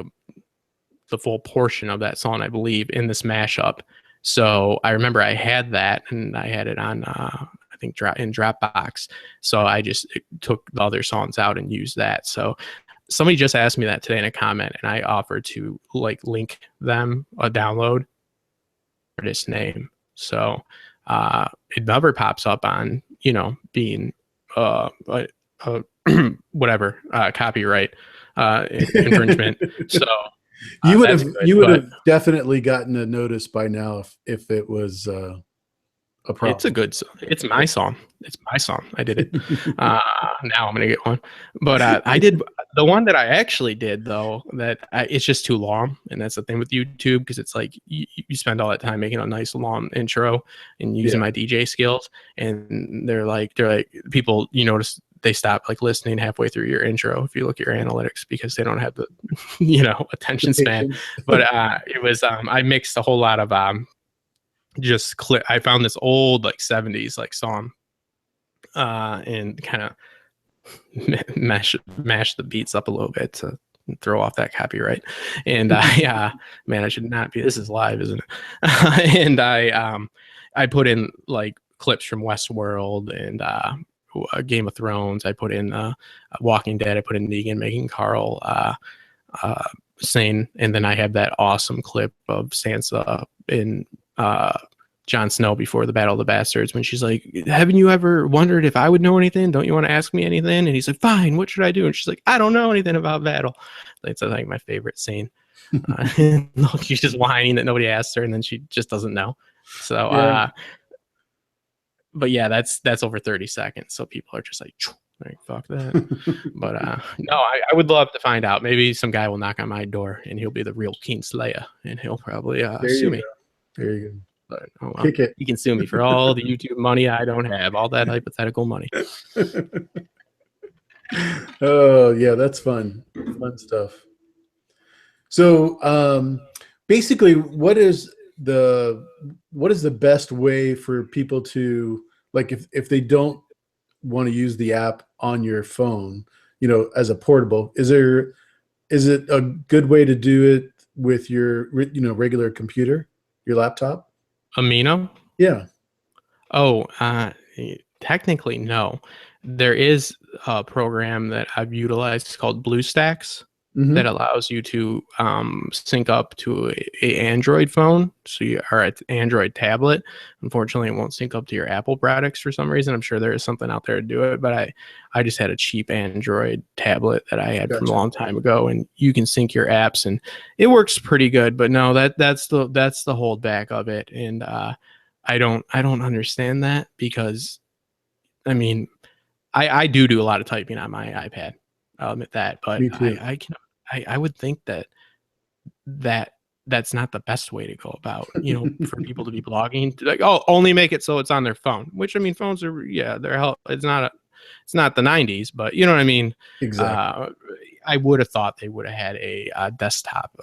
the full portion of that song, I believe, in this mashup. So I remember I had that, and I had it on I think in Dropbox. So I just took the other songs out and used that. So somebody just asked me that today in a comment, and I offered to link them a download for this name. So it never pops up on being whatever copyright infringement. So
you would have definitely gotten a notice by now if it was a problem.
It's a good song. It's my song. It's my song. I did it. Now I'm gonna get one. But I did the one that I actually did though. It's just too long, and that's the thing with YouTube, because it's you spend all that time making a nice long intro and using my DJ skills, and they're like people, notice they stop listening halfway through your intro if you look at your analytics, because they don't have the attention span. But it was I mixed a whole lot of just clip. I found this old 70s song and kind of mash the beats up a little bit to throw off that copyright. And yeah, man, I should not be, this is live, isn't it? And I put in clips from Westworld and Game of Thrones. I put in Walking Dead. I put in Negan making Carl sane, and then I have that awesome clip of Sansa in Jon Snow before the Battle of the Bastards when she's like, haven't you ever wondered if I would know anything? Don't you want to ask me anything? And he's like, fine, what should I do? And she's like, I don't know anything about battle. That's like my favorite scene. She's just whining that nobody asked her, and then she just doesn't know. So
Yeah.
but yeah, that's over 30 seconds, so people are just like fuck that. But no, I would love to find out. Maybe some guy will knock on my door and he'll be the real King Slayer, and he'll probably sue me.
There you go.
But oh well,
Kick it.
he can sue me for all the YouTube money I don't have, all that hypothetical money.
Oh yeah, that's fun stuff. So basically, what is the best way for people to, like, if they don't want to use the app on your phone, as a portable, is it a good way to do it with your regular computer, your laptop?
Amino?
Yeah.
Oh, technically no. There is a program that I've utilized called BlueStacks that allows you to sync up to a Android phone, or an Android tablet. Unfortunately, it won't sync up to your Apple products for some reason. I'm sure there is something out there to do it, but I just had a cheap Android tablet that I had from a long time ago, and you can sync your apps, and it works pretty good. But no, that's the holdback of it, and I don't understand that, because I mean, I do a lot of typing on my iPad. I'll admit that, but
Me too.
I would think that's not the best way to go about, for people to be blogging. Like, oh, only make it so it's on their phone. Which, I mean, phones are, they're it's not the 90s, but you know what I mean.
Exactly.
I would have thought they would have had a desktop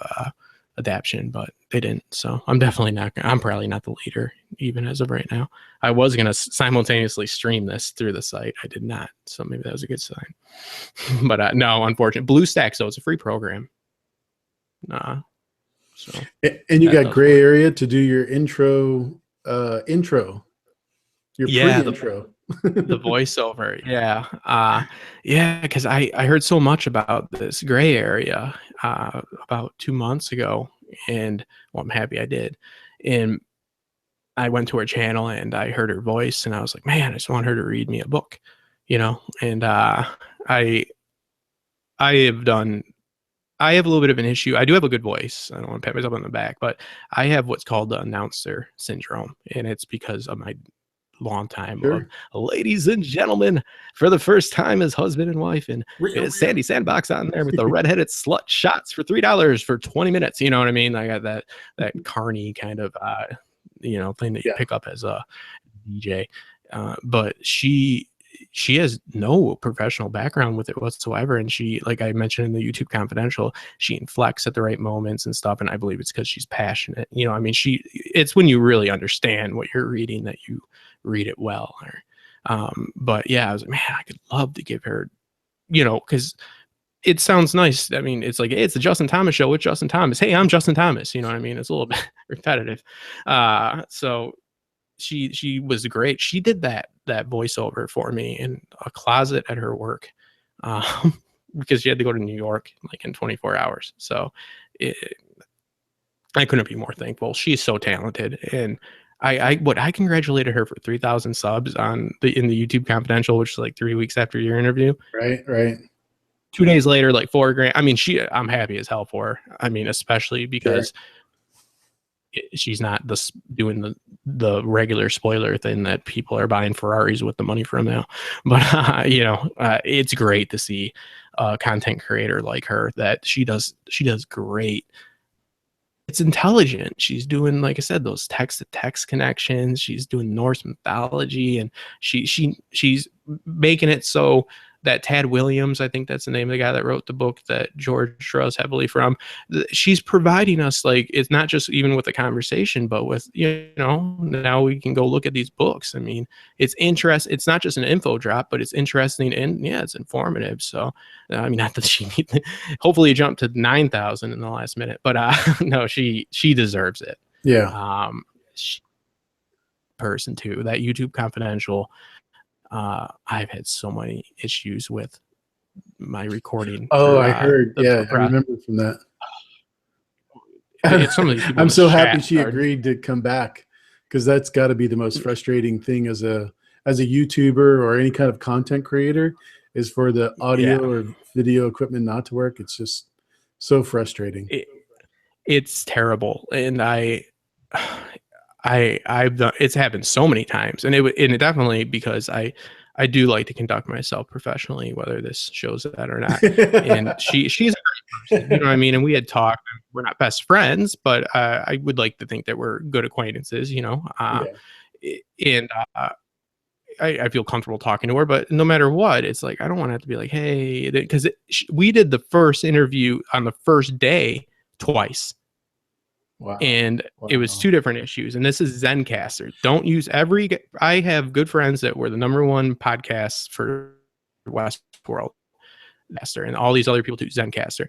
adaption, but they didn't. So I'm probably not the leader even as of right now. I was going to simultaneously stream this through the site. I did not. So maybe that was a good sign. But no, unfortunately. BlueStacks, so it's a free program. So
and you got GrayArea to do your intro, your pre-intro.
The voiceover. Yeah, because I heard so much about this GrayArea about 2 months ago, and well, I'm happy I did. And I went to her channel and I heard her voice, and I was like, man, I just want her to read me a book, and I have a little bit of an issue. I do have a good voice. I don't want to pat myself on the back, but I have what's called the announcer syndrome, and it's because of my long time of, ladies and gentlemen, for the first time as husband and wife, and Sandy Sandbox on there with the redheaded slut shots for $3 for 20 minutes. You know what I mean? I got that carny kind of thing that you pick up as a DJ. But she has no professional background with it whatsoever, and she, like I mentioned in the YouTube Confidential, she inflects at the right moments and stuff, and I believe it's because she's passionate. I mean, it's when you really understand what you're reading that you read it well. But yeah, I was like, man, I could love to give her, because it sounds nice. I mean, it's like, hey, it's the Justin Thomas show with Justin Thomas. Hey, I'm Justin Thomas. You know what I mean? It's a little bit repetitive. So she was great. She did that voiceover for me in a closet at her work, because she had to go to New York like in 24 hours. So I couldn't be more thankful. She's so talented, and I congratulated her for 3,000 subs in the YouTube Confidential, which is like 3 weeks after your interview.
Right.
2 days later, like $4 grand. I mean, I'm happy as hell for her. I mean, especially because she's not doing the regular spoiler thing that people are buying Ferraris with the money from now. But it's great to see a content creator like her, that she does great. It's intelligent. She's doing, like I said, those text-to-text connections. She's doing Norse mythology, and she's making it so that Tad Williams, I think that's the name of the guy that wrote the book that George draws heavily from, she's providing us, like, it's not just even with the conversation, but with, now we can go look at these books. I mean, it's interesting. It's not just an info drop, but it's interesting, and it's informative. So, I mean, not that she hopefully it jumped to 9,000 in the last minute, but no, she deserves it.
Yeah.
Person too, that YouTube Confidential, I've had so many issues with my recording
Oh,
through
I heard. Yeah, I remember from that.
it's some of these people in
I'm
the
so happy
chat
she
are,
agreed to come back, because that's got to be the most frustrating thing as a YouTuber or any kind of content creator, is for the
yeah,
audio or video equipment not to work. It's just so frustrating.
it's terrible. And I've done, it's happened so many times, and it definitely, because I do like to conduct myself professionally, whether this shows that or not. And she's a great person, you know what I mean? And we had talked. We're not best friends, but I would like to think that we're good acquaintances, you know.
Yeah.
And I feel comfortable talking to her, but no matter what, it's like I don't want to have to be like, hey, because we did the first interview on the first day twice,
Wow.
and it was
Wow.
2 different issues. And this is Zencaster. Don't use I have good friends that were the #1 podcasts for Westworld Master, and all these other people do Zencaster.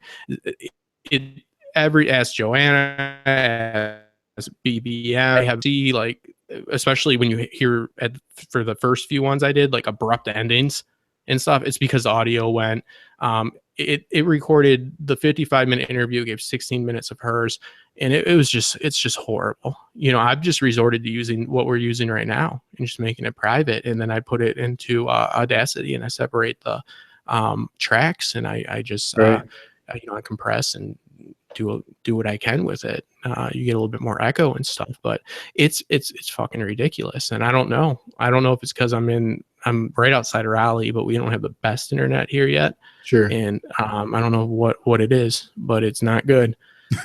It every ask Joanna, ask BBM. I have see, like, especially when you hear for the first few ones I did, like abrupt endings and stuff. It's because the audio went. It recorded the 55-minute interview, gave 16 minutes of hers, and it's just horrible. You know, I've just resorted to using what we're using right now and just making it private, and then I put it into Audacity, and I separate the tracks, and I just
Right.
I compress and do what I can with it. You get a little bit more echo and stuff, but it's fucking ridiculous. And I don't know if it's because I'm right outside of Raleigh, but we don't have the best internet here yet.
Sure.
And I don't know what it is, but it's not good.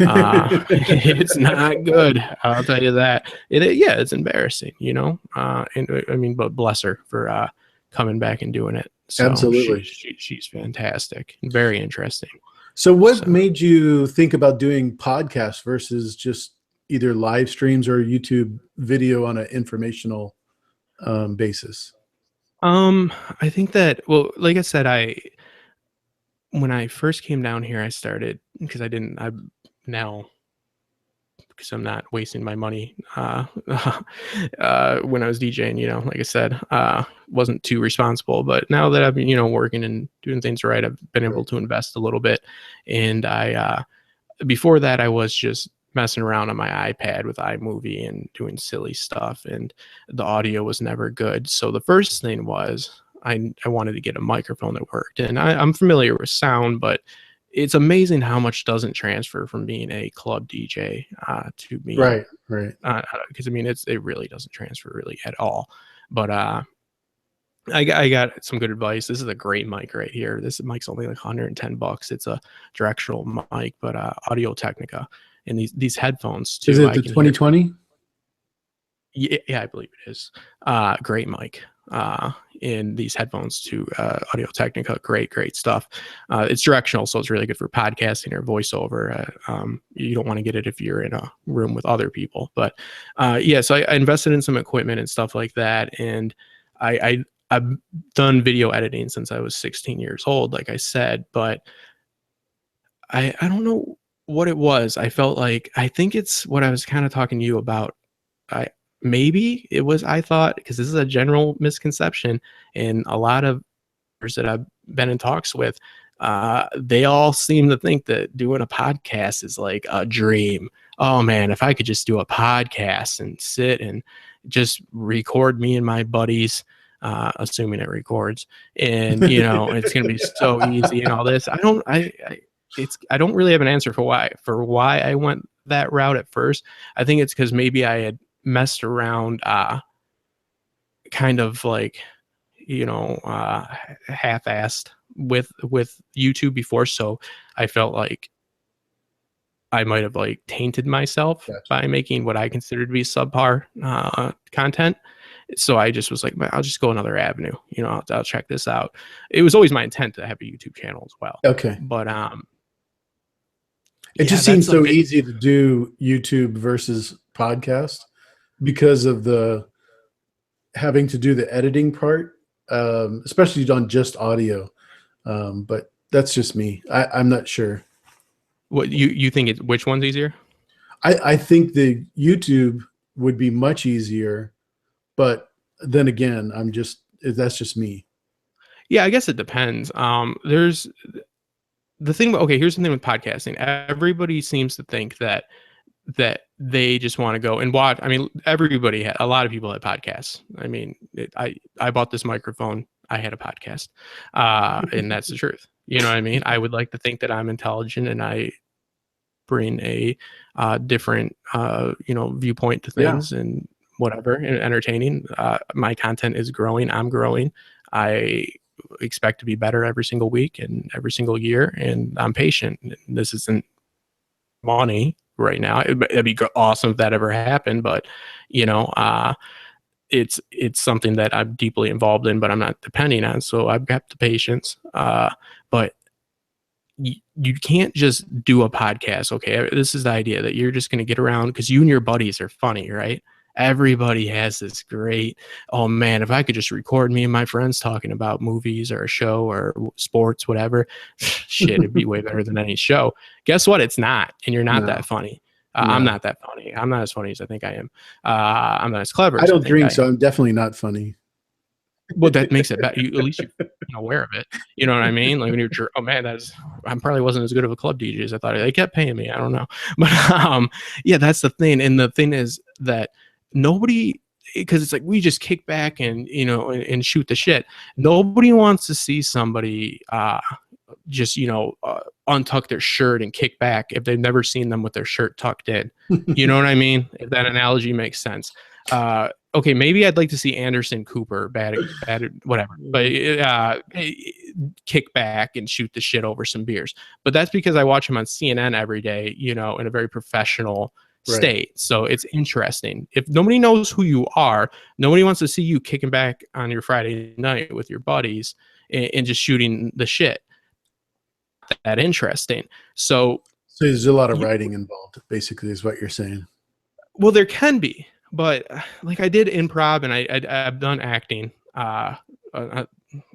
It's not good. I'll tell you that. Yeah, it's embarrassing, you know. And I mean, but bless her for coming back and doing it. So
Absolutely.
she's fantastic and very interesting.
So what made you think about doing podcasts versus just either live streams or YouTube video on an informational basis?
I think that, well, like I said, when I first came down here, I started because now, because I'm not wasting my money when I was DJing, you know, like I said, wasn't too responsible. But now that I've been, you know, working and doing things right, I've been able to invest a little bit. And before that, I was just messing around on my iPad with iMovie and doing silly stuff, and the audio was never good. So the first thing was I wanted to get a microphone that worked. And I'm familiar with sound, but it's amazing how much doesn't transfer from being a club DJ to being,
Right.
because I mean, it really doesn't transfer really at all. But I got some good advice. This is a great mic right here. This mic's only like $110. It's a directional mic, but Audio Technica. And these headphones too.
Is it
I
the
can hear.
2020?
Yeah, I believe it is. Great mic. In these headphones to Audio Technica. Great stuff. It's directional, so it's really good for podcasting or voiceover. You don't want to get it if you're in a room with other people. But yeah, so I invested in some equipment and stuff like that. And I've done video editing since I was 16 years old, like I said, but I don't know what it was. I felt like, I think it's what I was kind of talking to you about. Maybe it was, I thought, because this is a general misconception, and a lot of that I've been in talks with, they all seem to think that doing a podcast is like a dream. Oh man, if I could just do a podcast and sit and just record me and my buddies, assuming it records, and you know, it's gonna be so easy and all this. I don't really have an answer for why I went that route at first. I think it's because maybe I had messed around, kind of like, you know, half-assed with YouTube before, so I felt like I might have like tainted myself by making what I consider to be subpar content. So I just was like, I'll just go another avenue. You know, I'll check this out. It was always my intent to have a YouTube channel as well.
Okay.
But
it just seems so easy to do YouTube versus podcast because of the having to do the editing part, especially on just audio. But that's just me. I'm not sure.
What you think which one's easier?
I think the YouTube would be much easier, but then again, I'm just that's just me.
Yeah, I guess it depends. There's the thing. Okay, here's the thing with podcasting. Everybody seems to think that they just want to go and watch. I mean, a lot of people had podcasts. I mean, I bought this microphone. I had a podcast, and that's the truth. You know what I mean? I would like to think that I'm intelligent and I bring a different, viewpoint to
Yeah.
things and whatever, and entertaining. My content is growing. I'm growing. I expect to be better every single week and every single year, and I'm patient. This isn't money right now. It'd be awesome if that ever happened, but it's something that I'm deeply involved in, but I'm not depending on. So I've got the patience. But you can't just do a podcast. Okay, this is the idea that you're just going to get around because you and your buddies are funny, right? Everybody has this great, oh man, if I could just record me and my friends talking about movies or a show or sports, whatever, shit, it'd be way better than any show. Guess what? It's not, and you're not that funny. I'm not that funny. I'm not as funny as I think I am. I'm not as clever.
I don't drink,
I
so I'm definitely not funny.
Well, that makes it better. At least you're aware of it. You know what I mean? Like when you're, oh man, I probably wasn't as good of a club DJ as I thought. They kept paying me. I don't know, but yeah, that's the thing. And the thing is that nobody, because it's like we just kick back and and shoot the shit. Nobody wants to see somebody just untuck their shirt and kick back if they've never seen them with their shirt tucked in. You know what I mean? If that analogy makes sense. Okay, maybe I'd like to see Anderson Cooper bad whatever, but kick back and shoot the shit over some beers. But that's because I watch him on CNN every day, in a very professional state. So it's interesting. If nobody knows who you are, nobody wants to see you kicking back on your Friday night with your buddies and just shooting the shit. That interesting. So
there's a lot of writing involved, basically, is what you're saying.
Well, there can be, but like I did improv and I've done acting,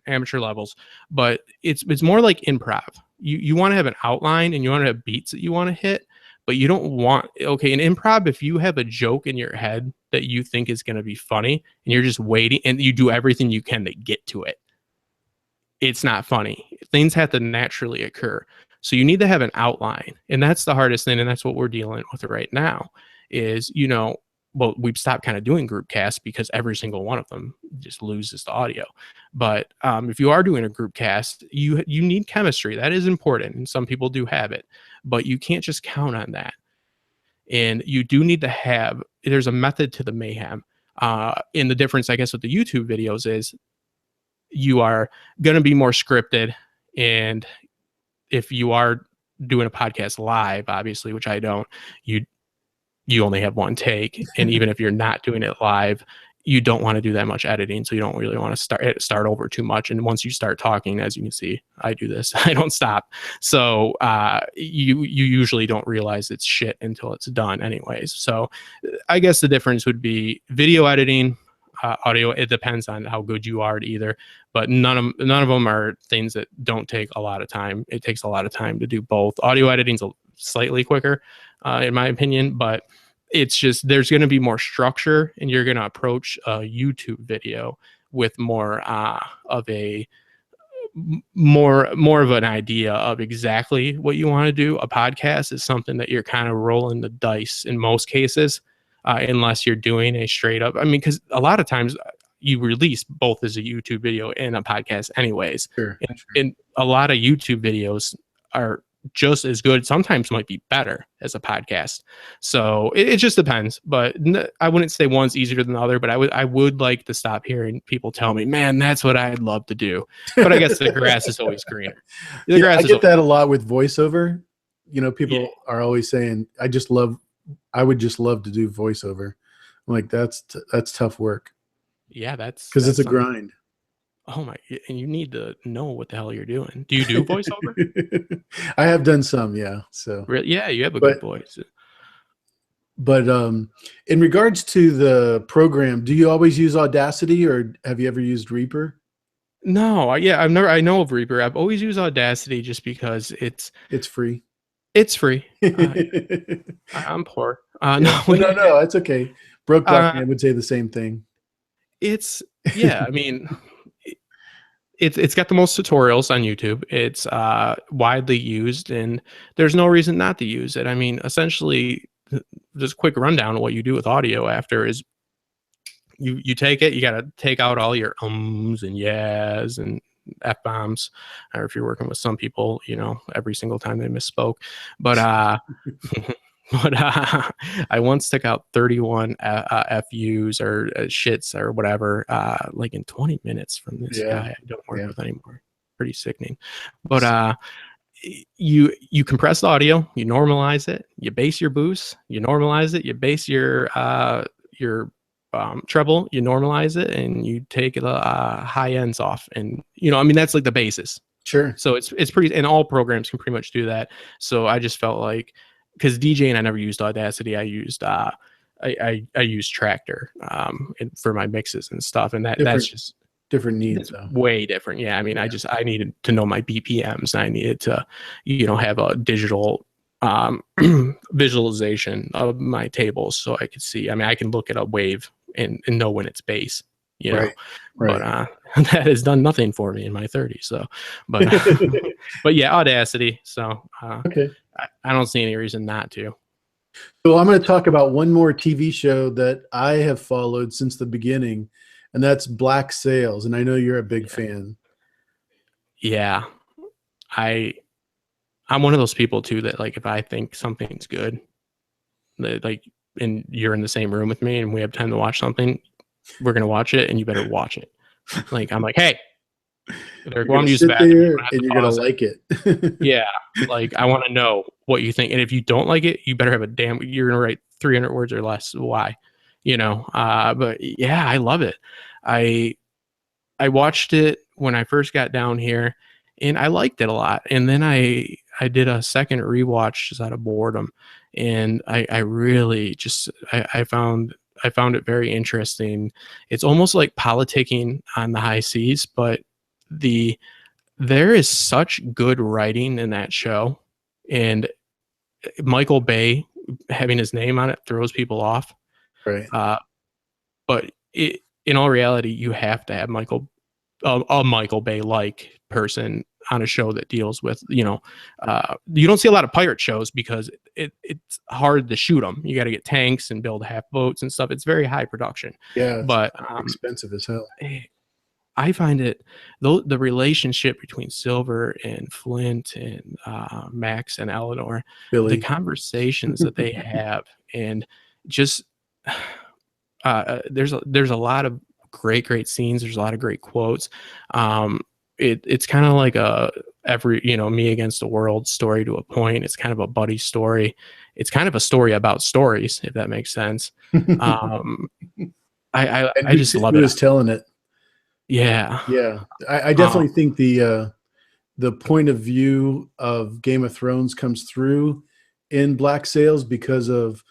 amateur levels, but it's more like improv. You want to have an outline and you want to have beats that you want to hit, but you don't want, okay, in improv, if you have a joke in your head that you think is going to be funny and you're just waiting and you do everything you can to get to it, it's not funny. Things have to naturally occur. So you need to have an outline. And that's the hardest thing. And that's what we're dealing with right now is, well, we've stopped kind of doing group casts because every single one of them just loses the audio. But if you are doing a group cast, you need chemistry. That is important. And some people do have it, but you can't just count on that. And you do need to have, there's a method to the mayhem. And the difference, I guess, with the YouTube videos is you are going to be more scripted. And if you are doing a podcast live, obviously, which I don't, you only have one take. And even if you're not doing it live, you don't want to do that much editing. So you don't really want to start over too much. And once you start talking, as you can see, I do this, I don't stop. So you usually don't realize it's shit until it's done anyways. So I guess the difference would be video editing, audio. It depends on how good you are at either, but none of them are things that don't take a lot of time. It takes a lot of time to do both. Audio editing's slightly quicker, in my opinion, but it's just there's going to be more structure, and you're going to approach a YouTube video with more of a more of an idea of exactly what you want to do. A podcast is something that you're kind of rolling the dice in most cases. Unless you're doing a straight up, I mean, because a lot of times you release both as a YouTube video and a podcast anyways.
Sure.
And a lot of YouTube videos are just as good, sometimes might be better as a podcast. So it just depends, but I wouldn't say one's easier than the other, but I would like to stop hearing people tell me, man, that's what I'd love to do. But I guess the grass is always greener.
I get that a lot with voiceover. People are always saying, I would just love to do voiceover. I'm like, that's tough work.
Yeah, that's
because it's a grind.
Oh my! And you need to know what the hell you're doing. Do you do voiceover?
I have done some, yeah. So
yeah, you have a good voice.
But in regards to the program, do you always use Audacity, or have you ever used Reaper?
No, I know of Reaper. I've always used Audacity just because it's
free.
It's free. I'm poor. No,
it's okay. Broke Black Man would say the same thing.
I mean, it's got the most tutorials on YouTube. It's widely used, and there's no reason not to use it. I mean, essentially, just quick rundown of what you do with audio after is you take it, you got to take out all your ums and yes and f-bombs, or if you're working with some people, every single time they misspoke. But but I once took out 31 FUs or shits or whatever, like in 20 minutes from this guy I don't work with anymore. Pretty sickening. But you compress the audio, you normalize it, you bass your boost, you normalize it, you bass your treble, you normalize it, and you take the high ends off, and I mean that's like the basis.
Sure.
So it's pretty, and all programs can pretty much do that. So I just felt like, because DJing, I never used Audacity. I used I used Tractor for my mixes and stuff, and that's just
different needs, though.
Way different. Yeah, I mean, I needed to know my BPMs. And I needed to, have a digital visualization of my tables so I could see. I mean, I can look at a wave and know when it's bass.
Right.
But that has done nothing for me in my 30s. So, but but yeah, Audacity. So
okay.
I don't see any reason not to.
So I'm going to talk about one more TV show that I have followed since the beginning, and that's Black Sails. And I know you're a big fan.
Yeah, I'm one of those people too that, like, if I think something's good, like, and you're in the same room with me and we have time to watch something, we're gonna watch it, and you better watch it. Like, I'm like, hey,
you're gonna sit there and you're gonna like it.
Yeah, like, I want to know what you think, and if you don't like it, you better have you're gonna write 300 words or less. Why? But yeah, I love it. I watched it when I first got down here, and I liked it a lot. And then I did a second rewatch just out of boredom, and I really just I found it very interesting. It's almost like politicking on the high seas, but there is such good writing in that show, and Michael Bay having his name on it throws people off.
Right.
But in all reality, you have to have a Michael Bay-like person on a show that deals with, you don't see a lot of pirate shows because it's hard to shoot them. You got to get tanks and build half boats and stuff. It's very high production.
Yeah,
but
expensive as hell.
I find it, the relationship between Silver and Flint and Max and Eleanor,
Billy.
the conversations that they have, and just there's a lot of great scenes. There's a lot of great quotes. It's kind of like me against the world story to a point. It's kind of a buddy story. It's kind of a story about stories, if that makes sense. I just love it.
Who was telling it?
Yeah.
I definitely think the point of view of Game of Thrones comes through in Black Sails because of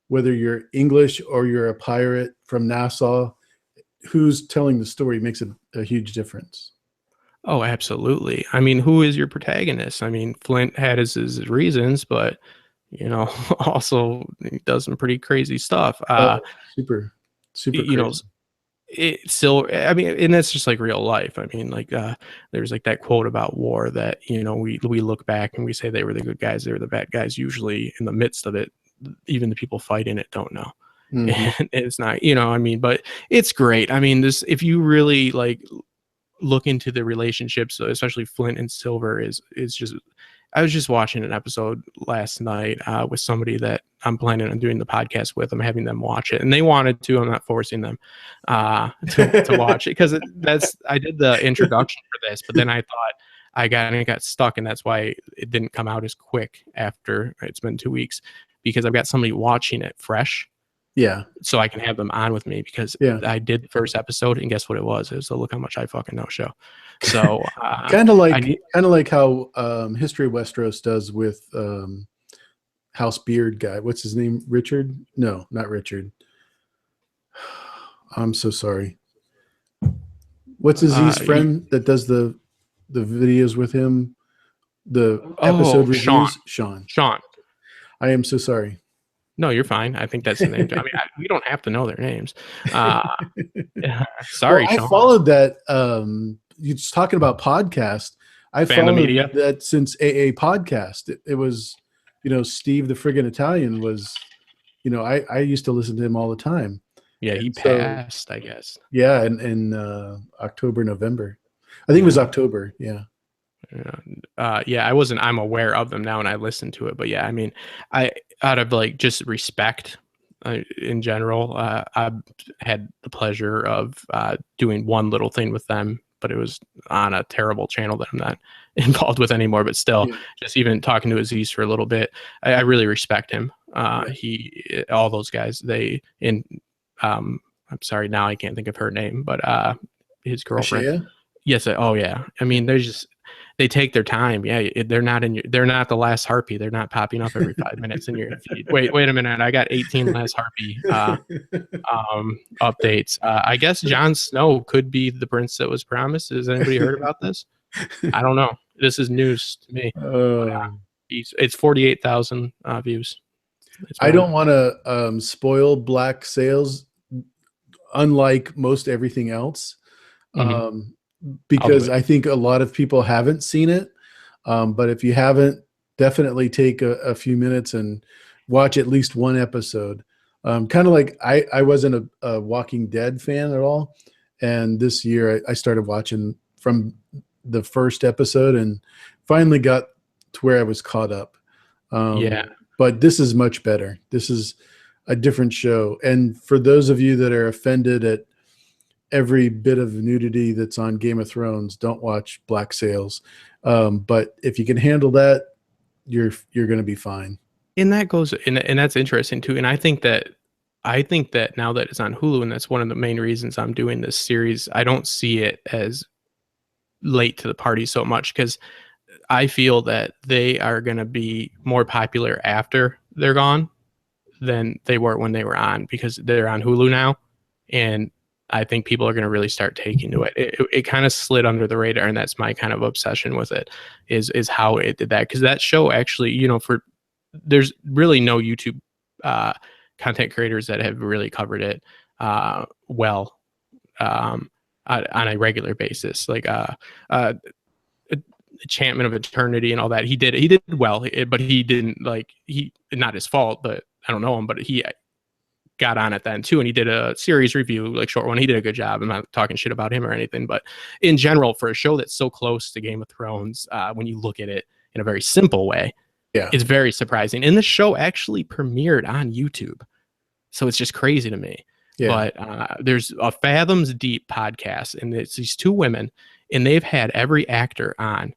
whether you're English or you're a pirate from Nassau. Who's telling the story makes a huge difference.
Oh, absolutely. I mean, who is your protagonist? I mean, Flint had his reasons, but also he does some pretty crazy stuff.
Super crazy.
It's still, I mean, and that's just like real life. I mean, like there's like that quote about war that we look back and we say they were the good guys, they were the bad guys. Usually in the midst of it, even the people fighting it don't know. Mm-hmm. And it's not, but it's great. I mean, if you really like look into the relationships, especially Flint and Silver, is just, I was just watching an episode last night with somebody that I'm planning on doing the podcast with. I'm having them watch it, and they wanted to. I'm not forcing them to watch it because I did the introduction for this, but then I thought I got stuck, and that's why it didn't come out as quick after it's been 2 weeks, because I've got somebody watching it fresh.
Yeah.
So I can have them on with me, because I did the first episode, and guess what it was? It was a Look How Much I Fucking Know show. So
kind of like how History of Westeros does with House Beard guy. What's his name? Richard? No, not Richard. I'm so sorry. What's his friend that does the videos with him? The episode reviews? Sean. I am so sorry.
No, you're fine. I think that's the name. I mean, we don't have to know their names. Sorry,
Sean. I followed you're just talking about podcast. I
Fandom
followed
media.
that since AA podcast. It was, Steve the friggin' Italian was, I used to listen to him all the time.
Yeah, he
And so,
passed, I guess.
yeah, in October, November. I think it was
Yeah.
October. Yeah.
Yeah, I'm aware of them now and I listen to it, but yeah, I mean, I out of like just respect in general, I've had the pleasure of doing one little thing with them, but it was on a terrible channel that I'm not involved with anymore. But still,
Yeah.
just even talking to Aziz for a little bit, I really respect him. All those guys, I'm sorry, now I can't think of her name, but his girlfriend.
Ashea?
Yes. Oh yeah. I mean, they take their time. Yeah, they're not the last harpy. They're not popping up every 5 minutes in your feed. Wait a minute. I got 18 last harpy updates. I guess Jon Snow could be the prince that was promised. Has anybody heard about this? I don't know. This is news to me. It's 48,000 views.
I don't want to spoil Black Sails, unlike most everything else, because I think a lot of people haven't seen it. But if you haven't, definitely take a few minutes and watch at least one episode. Kind of like I wasn't a Walking Dead fan at all. And this year I started watching from the first episode and finally got to where I was caught up. But this is much better. This is a different show. And for those of you that are offended at every bit of nudity that's on Game of Thrones, don't watch Black Sails. But if you can handle that, you're going to be fine.
And that goes, and that's interesting too. And I think that now that it's on Hulu, and that's one of the main reasons I'm doing this series, I don't see it as late to the party so much, because I feel that they are going to be more popular after they're gone than they were when they were on, because they're on Hulu now. And I think people are going to really start taking to it. It kind of slid under the radar, and that's my kind of obsession with it, is how it did that. Because that show actually, there's really no YouTube content creators that have really covered it well on a regular basis. Like Enchantment of Eternity and all that. He did well, but he didn't not his fault, but I don't know him, but he got on it then too, and he did a series review, like short one. He did a good job. I'm not talking shit about him or anything, but in general, for a show that's so close to Game of Thrones, when you look at it in a very simple way, it's very surprising. And the show actually premiered on YouTube, so it's just crazy to me. But there's a Fathoms Deep podcast, and it's these two women, and they've had every actor on,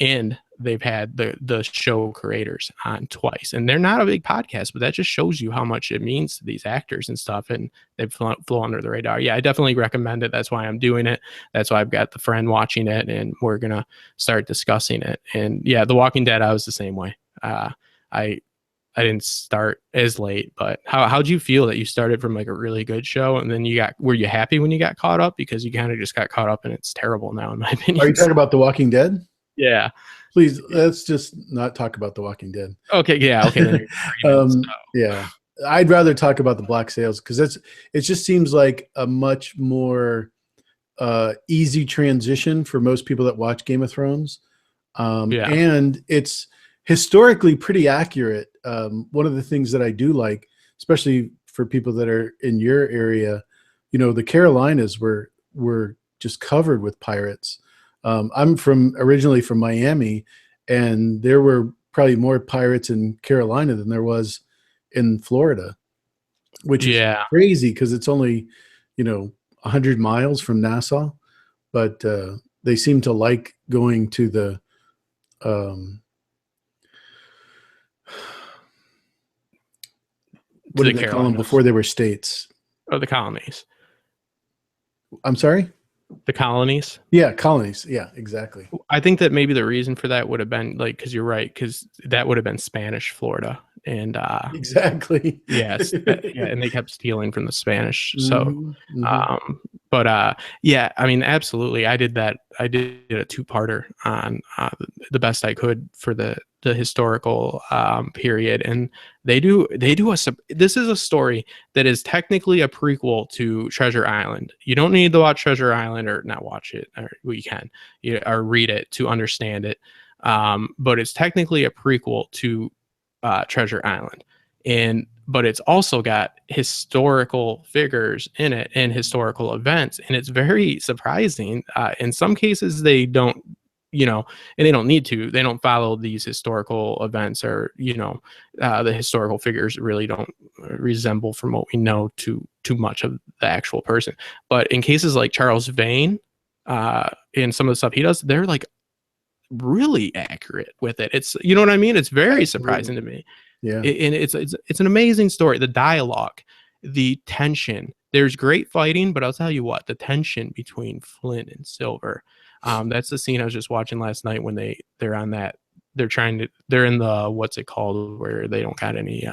and they've had the show creators on twice. And they're not a big podcast, but that just shows you how much it means to these actors and stuff. And they've flown under the radar. Yeah, I definitely recommend it. That's why I'm doing it. That's why I've got the friend watching it, and we're going to start discussing it. And yeah, The Walking Dead, I was the same way. I didn't start as late, but how'd you feel that you started from like a really good show, and then were you happy when you got caught up? Because you kind of just got caught up and it's terrible now, in my opinion.
Are you talking about The Walking Dead?
Yeah.
Please, let's just not talk about The Walking Dead.
Okay. Yeah. Okay. Then
yeah. I'd rather talk about the Black Sails, because it just seems like a much more easy transition for most people that watch Game of Thrones. And it's historically pretty accurate. One of the things that I do like, especially for people that are in your area, the Carolinas were just covered with pirates. I'm originally from Miami, and there were probably more pirates in Carolina than there was in Florida, which is crazy because it's only, 100 miles from Nassau, but they seem to like going to the what did they call them before they were states?
Oh, the colonies.
I'm sorry?
The colonies.
Yeah, colonies. Yeah, exactly.
I think that maybe the reason for that would have been because you're right, because that would have been Spanish Florida, and
exactly.
Yes, and they kept stealing from the Spanish. So, But yeah, I mean, absolutely. I did that. I did a two-parter on the best I could for the historical period, and this is a story that is technically a prequel to Treasure Island. You don't need to watch Treasure Island or not watch it, or well, you can, or read it to understand it. But it's technically a prequel to Treasure Island, but it's also got historical figures in it and historical events, and it's very surprising. In some cases, they don't, and they don't need to. They don't follow these historical events, or the historical figures really don't resemble, from what we know, too much of the actual person. But in cases like Charles Vane, and some of the stuff he does, they're like really accurate with it. It's, you know what I mean? It's very surprising to me.
Yeah.
And it's an amazing story. The dialogue, the tension. There's great fighting, but I'll tell you what, the tension between Flint and Silver. That's the scene I was just watching last night when they're on that. They're in the, what's it called, where they don't got any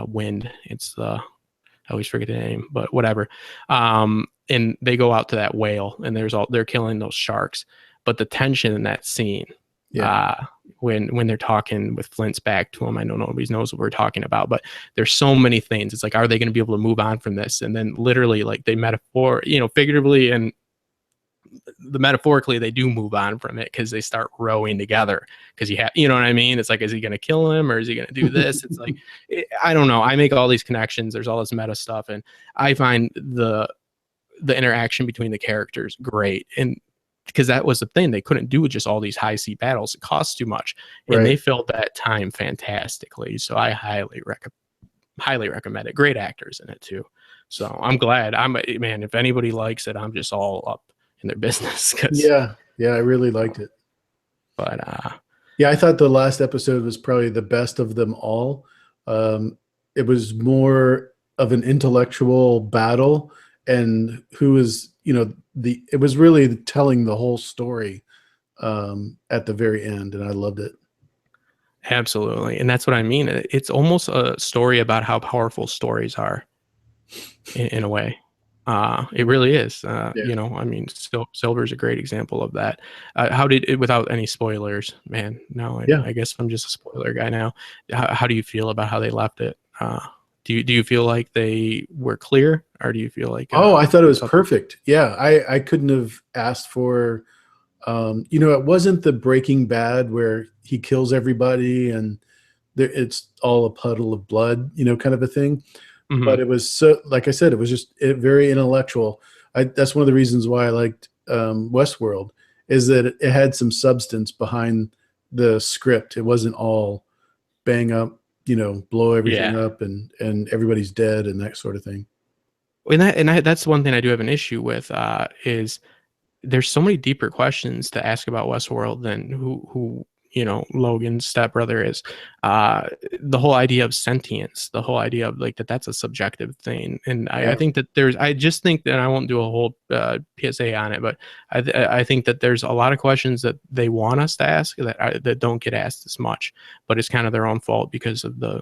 wind. It's the, I always forget the name, but whatever. And they go out to that whale, and they're killing those sharks. But the tension in that scene, when they're talking with Flint's back to him, I know nobody knows what we're talking about, but there's so many things. It's like, are they going to be able to move on from this? And then literally, like, they figuratively and metaphorically, they do move on from it, because they start rowing together. Because you know what I mean? It's like, is he going to kill him, or is he going to do this? It's like, I don't know. I make all these connections. There's all this meta stuff, and I find the interaction between the characters great. And because that was the thing, they couldn't do just all these high sea battles. It costs too much, and they filled that time fantastically. So I highly recommend it. Great actors in it too. So I'm glad. Man, if anybody likes it, I'm just all up in their business.
Yeah, I really liked it.
But
yeah, I thought the last episode was probably the best of them all. It was more of an intellectual battle, and who is, it was really telling the whole story at the very end, and I loved it.
Absolutely. And that's what I mean. It's almost a story about how powerful stories are in a way. It really is. I mean, Silver's a great example of that. How did it, without any spoilers, man? No, I guess I'm just a spoiler guy now. How do you feel about how they left it? Do you feel like they were clear, or do you feel like?
I thought it was perfect. Yeah, I couldn't have asked for. It wasn't the Breaking Bad where he kills everybody and it's all a puddle of blood, kind of a thing. Mm-hmm. But it was, so, like I said, it was just very intellectual. That's one of the reasons why I liked Westworld, is that it had some substance behind the script. It wasn't all bang up, blow everything up and everybody's dead and that sort of thing.
And that's one thing I do have an issue with, is there's so many deeper questions to ask about Westworld than who Logan's stepbrother is. The whole idea of sentience, the whole idea of like that's a subjective thing, and I think that I just think that I won't do a whole PSA on it, but I think that there's a lot of questions that they want us to ask that don't get asked as much, but it's kind of their own fault because of the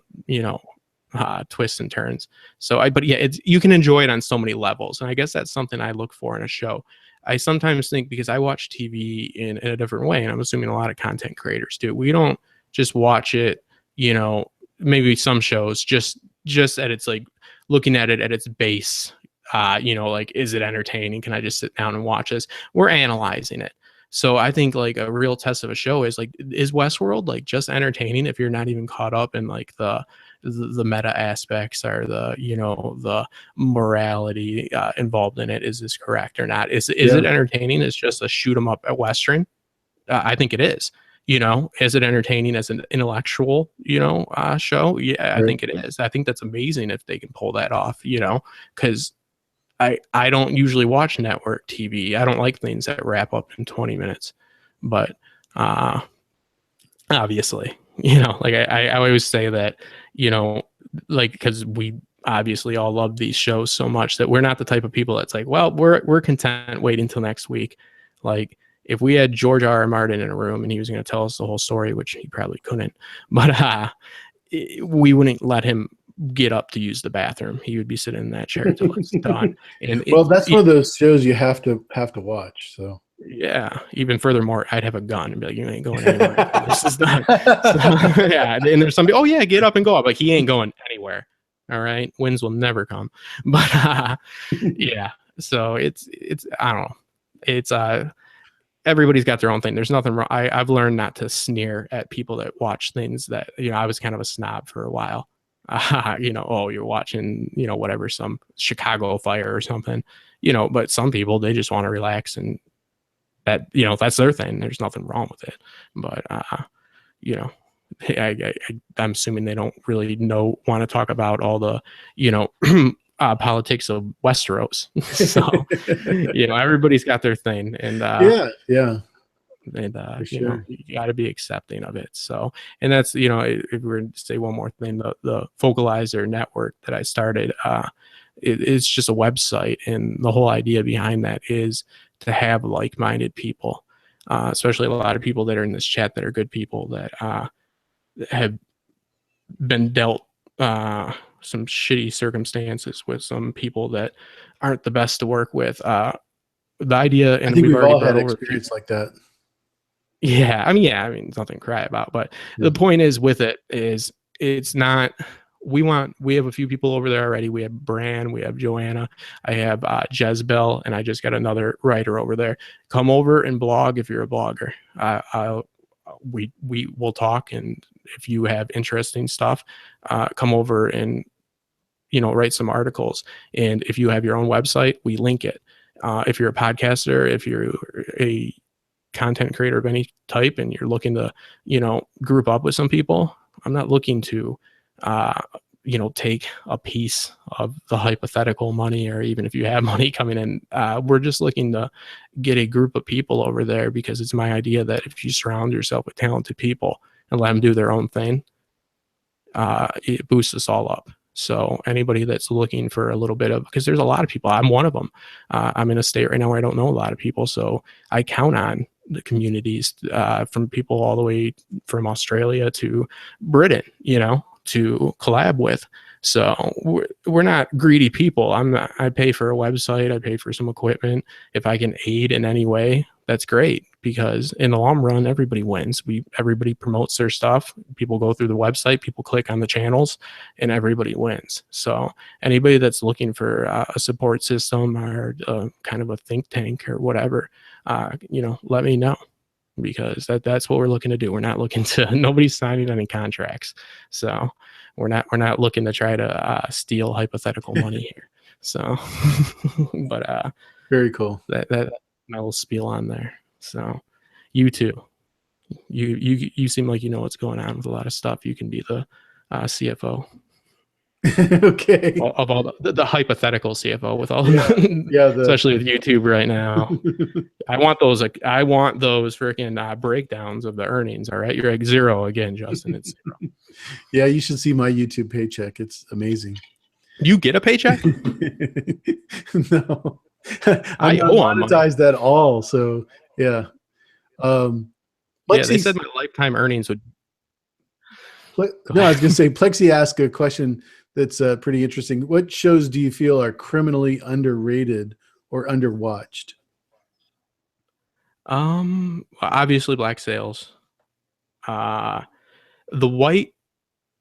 twists and turns. So but yeah, you can enjoy it on so many levels, and I guess that's something I look for in a show. I sometimes think, because I watch TV in a different way, and I'm assuming a lot of content creators do. We don't just watch it, maybe some shows just at its, like, looking at it at its base, like, is it entertaining? Can I just sit down and watch this? We're analyzing it. So I think, like, a real test of a show is, like, is Westworld, like, just entertaining if you're not even caught up in, like, the meta aspects, or the morality involved in it? Is this correct or not? Is it entertaining? It's just a shoot 'em up at Western. I think it is. Is it entertaining as an intellectual, show? Yeah, I think it is. I think that's amazing if they can pull that off, because I don't usually watch network TV. I don't like things that wrap up in 20 minutes, but obviously, like I always say that, like, because we obviously all love these shows so much that we're not the type of people that's like, well, we're content waiting until next week. Like, if we had George R.R. Martin in a room and he was going to tell us the whole story, which he probably couldn't, but we wouldn't let him get up to use the bathroom. He would be sitting in that chair till it's done. And
Well, that's one of those shows you have to watch. So
yeah, even furthermore, I'd have a gun and be like, "You ain't going anywhere until this is done." So, yeah, and there's somebody, "Oh yeah, get up and go up." Like, he ain't going anywhere. All right, winds will never come. But yeah, so it's I don't know. It's everybody's got their own thing. There's nothing wrong. I've learned not to sneer at people that watch things that, I was kind of a snob for a while. Oh, you're watching, whatever, some Chicago fire or something, but some people, they just want to relax, and that, that's their thing. There's nothing wrong with it. But, I'm assuming they don't really want to talk about all the, politics of Westeros. So, everybody's got their thing, and
yeah,
and
sure.
you got to be accepting of it. So, and that's, if we were to say one more thing, the Vocalizer network that I started, it's just a website, and the whole idea behind that is to have like-minded people, especially a lot of people that are in this chat that are good people that have been dealt some shitty circumstances with some people that aren't the best to work with. The idea, and
I think
we've
we've
already
all
brought
had
over
experience like that.
Yeah, I mean, it's nothing to cry about. But the point is with it is, it's not. We have a few people over there already. We have Bran, we have Joanna, I have Jezebel, and I just got another writer over there. Come over and blog if you're a blogger. We will talk, and if you have interesting stuff, come over and write some articles. And if you have your own website, we link it. If you're a podcaster, if you're a content creator of any type, and you're looking to group up with some people, I'm not looking to take a piece of the hypothetical money, or even if you have money coming in. We're just looking to get a group of people over there, because it's my idea that if you surround yourself with talented people and let them do their own thing, it boosts us all up. So anybody that's looking for a little bit of, because there's a lot of people, I'm one of them. I'm in a state right now where I don't know a lot of people, so I count on the communities, from people all the way from Australia to Britain, to collab with. So we're not greedy people. I pay for a website, I pay for some equipment. If I can aid in any way, that's great, because in the long run, everybody wins. Everybody promotes their stuff. People go through the website, people click on the channels, and everybody wins. So anybody that's looking for a support system, or kind of a think tank or whatever, let me know, because that's what we're looking to do. We're not looking to, nobody's signing any contracts. So we're not looking to try to steal hypothetical money here. So, but
Very cool.
That my little spiel on there. So you too, you seem like you know what's going on with a lot of stuff. You can be the CFO.
Okay.
Of all the hypothetical CFO with all especially with YouTube right now. I want those freaking breakdowns of the earnings. All right, you're at zero again, Justin. It's zero.
Yeah, you should see my YouTube paycheck. It's amazing.
You get a paycheck?
No. I'm not monetized at all. So yeah.
Yeah, they said my lifetime earnings would.
No, I was going to say, Plexi asked a question that's pretty interesting. What shows do you feel are criminally underrated or underwatched?
Obviously Black Sails. The White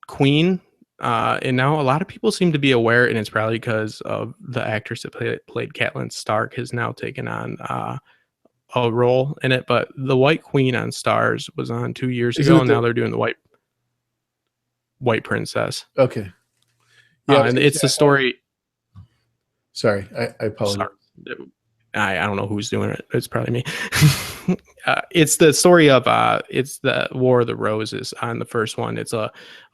Queen. And now a lot of people seem to be aware, and it's probably because of the actress that played Catelyn Stark has now taken on a role in it. But the White Queen on Stars was on 2 years ago, and now they're doing the White Princess.
Okay.
Yeah, and it's the story.
Sorry, I apologize.
Sorry. I don't know who's doing it. It's probably me. It's the story of it's the War of the Roses on the first one. It's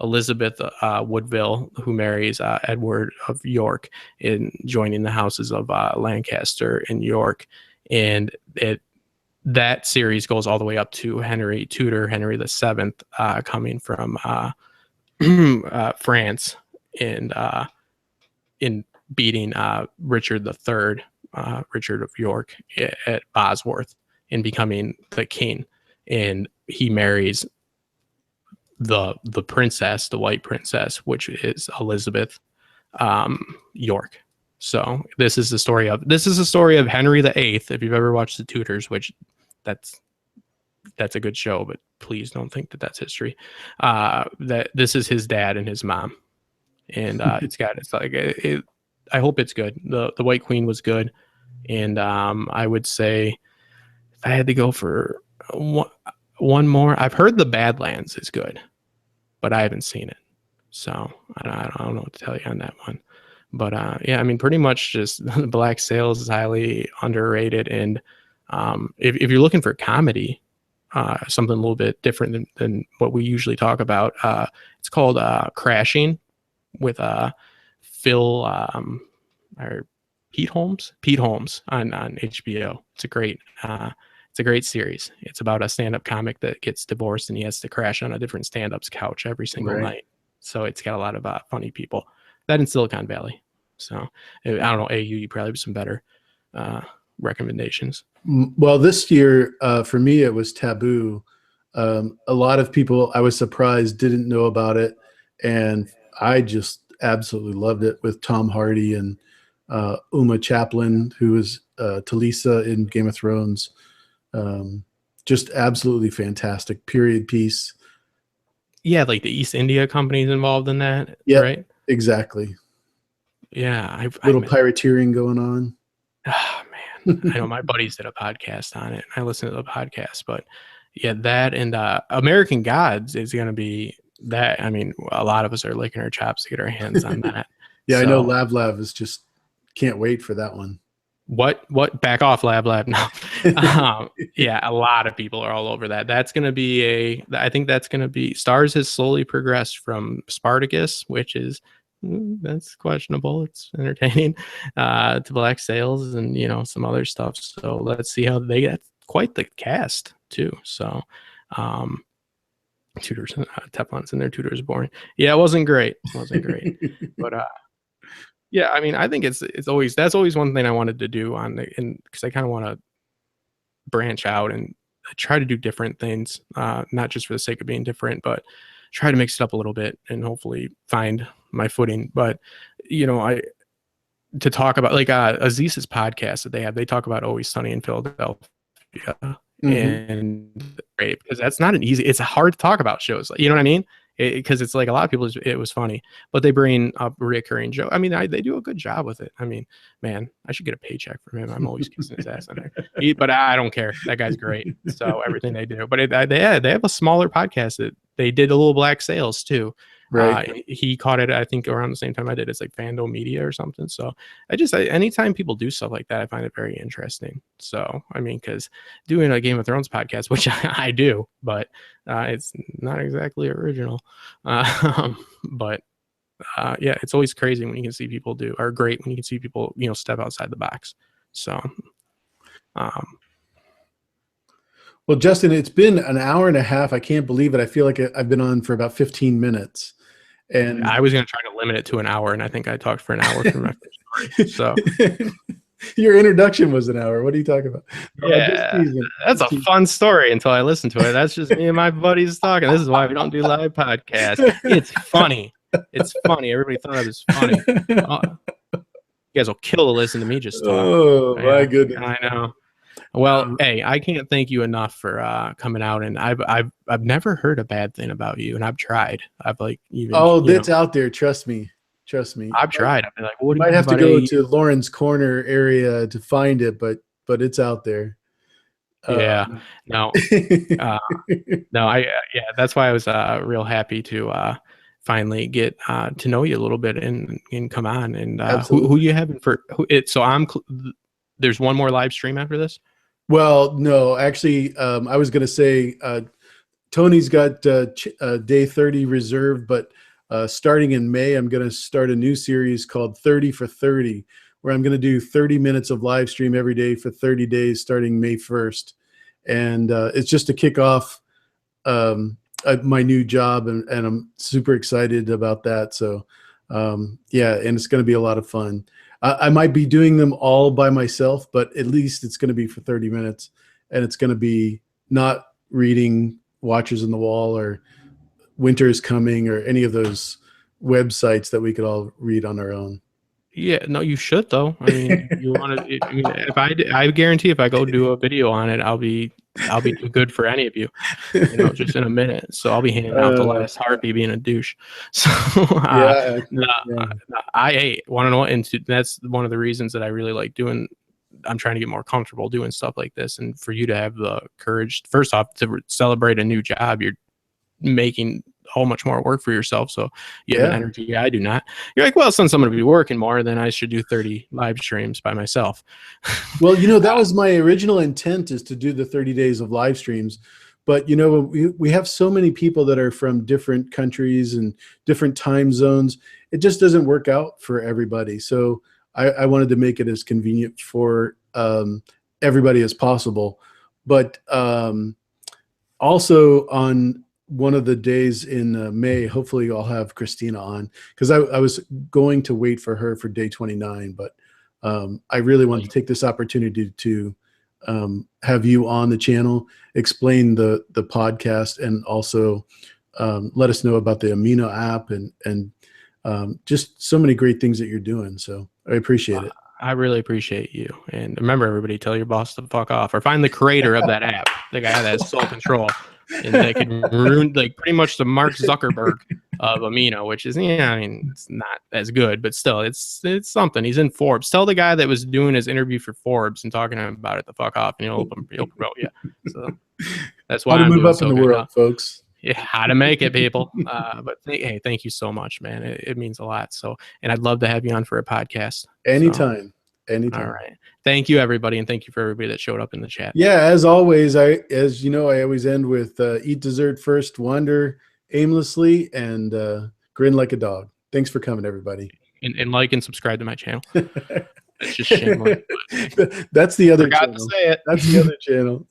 Elizabeth Woodville who marries Edward of York, in joining the houses of Lancaster and York, and that series goes all the way up to Henry Tudor, Henry VII, coming from France, and in beating Richard III. Richard of York at Bosworth, and becoming the king. And he marries the princess, the white princess, which is Elizabeth York. So this is the story of Henry VIII. If you've ever watched The Tudors, which that's a good show, but please don't think that that's history. That this is his dad and his mom, and I hope it's good. The White Queen was good, and I would say if I had to go for one more, I've heard the Badlands is good, but I haven't seen it, so I don't know what to tell you on that one. But yeah, I mean, pretty much just Black Sails is highly underrated, and if you're looking for comedy, something a little bit different than what we usually talk about, it's called Crashing with Phil or Pete Holmes on HBO. It's a great series. It's about a stand-up comic that gets divorced and he has to crash on a different stand-up's couch every single night. So it's got a lot of funny people. That in Silicon Valley. So I don't know, you probably have some better recommendations.
Well, this year for me it was Taboo. A lot of people, I was surprised, didn't know about it, and I just absolutely loved it, with Tom Hardy and Uma Chaplin, who was Talisa in Game of Thrones. Just absolutely fantastic period piece.
Yeah, like the East India Company's involved in that,
yeah,
right?
Exactly.
Yeah,
little pirateering going on.
Oh man, I know my buddies did a podcast on it. I listened to the podcast, but yeah, that and American Gods is going to be that. I mean, a lot of us are licking our chops to get our hands on that.
Yeah, so, I know Lav is just can't wait for that one.
What? Back off, Lab. No. Yeah, a lot of people are all over that. That's going to be I think that's going to be, Stars has slowly progressed from Spartacus, which is, that's questionable. It's entertaining, to Black Sails and, some other stuff. So let's see how they get. Quite the cast too. So, Tutors, Teflon's in there. Tutors born. Yeah, it wasn't great. But, yeah, I mean, I think that's always one thing I wanted to do because I kind of want to branch out and try to do different things, not just for the sake of being different, but try to mix it up a little bit and hopefully find my footing. But to talk about like Aziz's podcast that they talk about Always Sunny in Philadelphia, and great, because that's not it's hard to talk about shows, you know what I mean? Because it's like a lot of people, it was funny, but they bring up recurring joke. I mean, they do a good job with it. I mean, man, I should get a paycheck from him. I'm always kissing his ass on there, but I don't care. That guy's great. So everything they do, but they have a smaller podcast that they did a little Black Sails too. Right. He caught it, I think, around the same time I did. It's like Fandom Media or something. So anytime people do stuff like that, I find it very interesting. So, I mean, because doing a Game of Thrones podcast, which I do, but it's not exactly original. But yeah, it's always crazy when you can see people great when you can see people, step outside the box. So,
well, Justin, it's been an hour and a half. I can't believe it. I feel like I've been on for about 15 minutes. And
I was going to try to limit it to an hour, and I think I talked for an hour for my first story. So
your introduction was an hour. What are you talking about?
Yeah, that's a fun story until I listen to it. That's just me and my buddies talking. This is why we don't do live podcasts. It's funny. It's funny. Everybody thought it was funny. You guys will kill to listen to me just talk.
Oh, my goodness.
I know. Well, hey, I can't thank you enough for coming out, and I've never heard a bad thing about you, and I've tried. I've
it's out there. Trust me.
I've tried. I've been like, what?
You might have to go to Lawrence Corner area to find it, but it's out there.
Yeah. No. No. That's why I was real happy to finally get to know you a little bit and come on. And who you having for it? So there's one more live stream after this.
Well, no, actually, I was going to say Tony's got day 30 reserved, but starting in May, I'm going to start a new series called 30 for 30, where I'm going to do 30 minutes of live stream every day for 30 days starting May 1st. And it's just to kick off my new job, and I'm super excited about that. So, yeah, and it's going to be a lot of fun. I might be doing them all by myself, but at least it's going to be for 30 minutes, and it's going to be not reading Watchers on the Wall or Winter is Coming or any of those websites that we could all read on our own.
Yeah, no, you should though. I mean, you want to. I mean, I guarantee if I go do a video on it, I'll be too good for any of you. Just in a minute. So I'll be handing out the last heartbeat being a douche. So
Yeah.
I want to know, and that's one of the reasons that I really like doing. I'm trying to get more comfortable doing stuff like this, and for you to have the courage, first off, to celebrate a new job. You're making whole much more work for yourself, so you have an energy I do not. You're like, well, since I'm going to be working more, then I should do 30 live streams by myself.
Well, that was my original intent, is to do the 30 days of live streams, but we have so many people that are from different countries and different time zones. It just doesn't work out for everybody, so I wanted to make it as convenient for everybody as possible. But also on one of the days in May, hopefully I'll have Christina on, because I was going to wait for her for day 29, but I really want to take this opportunity to have you on the channel, explain the podcast, and also let us know about the Amino app and just so many great things that you're doing. So I appreciate it.
I really appreciate you. And remember, everybody, tell your boss to fuck off, or find the creator of that app, the guy that has sole control. And that could ruin, like, pretty much the Mark Zuckerberg of Amino, which is, I mean, it's not as good, but still, it's something. He's in Forbes. Tell the guy that was doing his interview for Forbes and talking to him about it to fuck off, and he'll promote you. So that's why
I'm move up in the world, folks.
Yeah, how to make it, people. But hey, thank you so much, man. It means a lot. So, and I'd love to have you on for a podcast.
Anytime. Anytime.
All right. Thank you, everybody, and thank you for everybody that showed up in the chat.
Yeah, as always, as you know, I always end with eat dessert first, wander aimlessly, and grin like a dog. Thanks for coming, everybody.
And like and subscribe to my channel. That's just shameless.
That's the other
channel.
Forgot to say it. That's the other channel.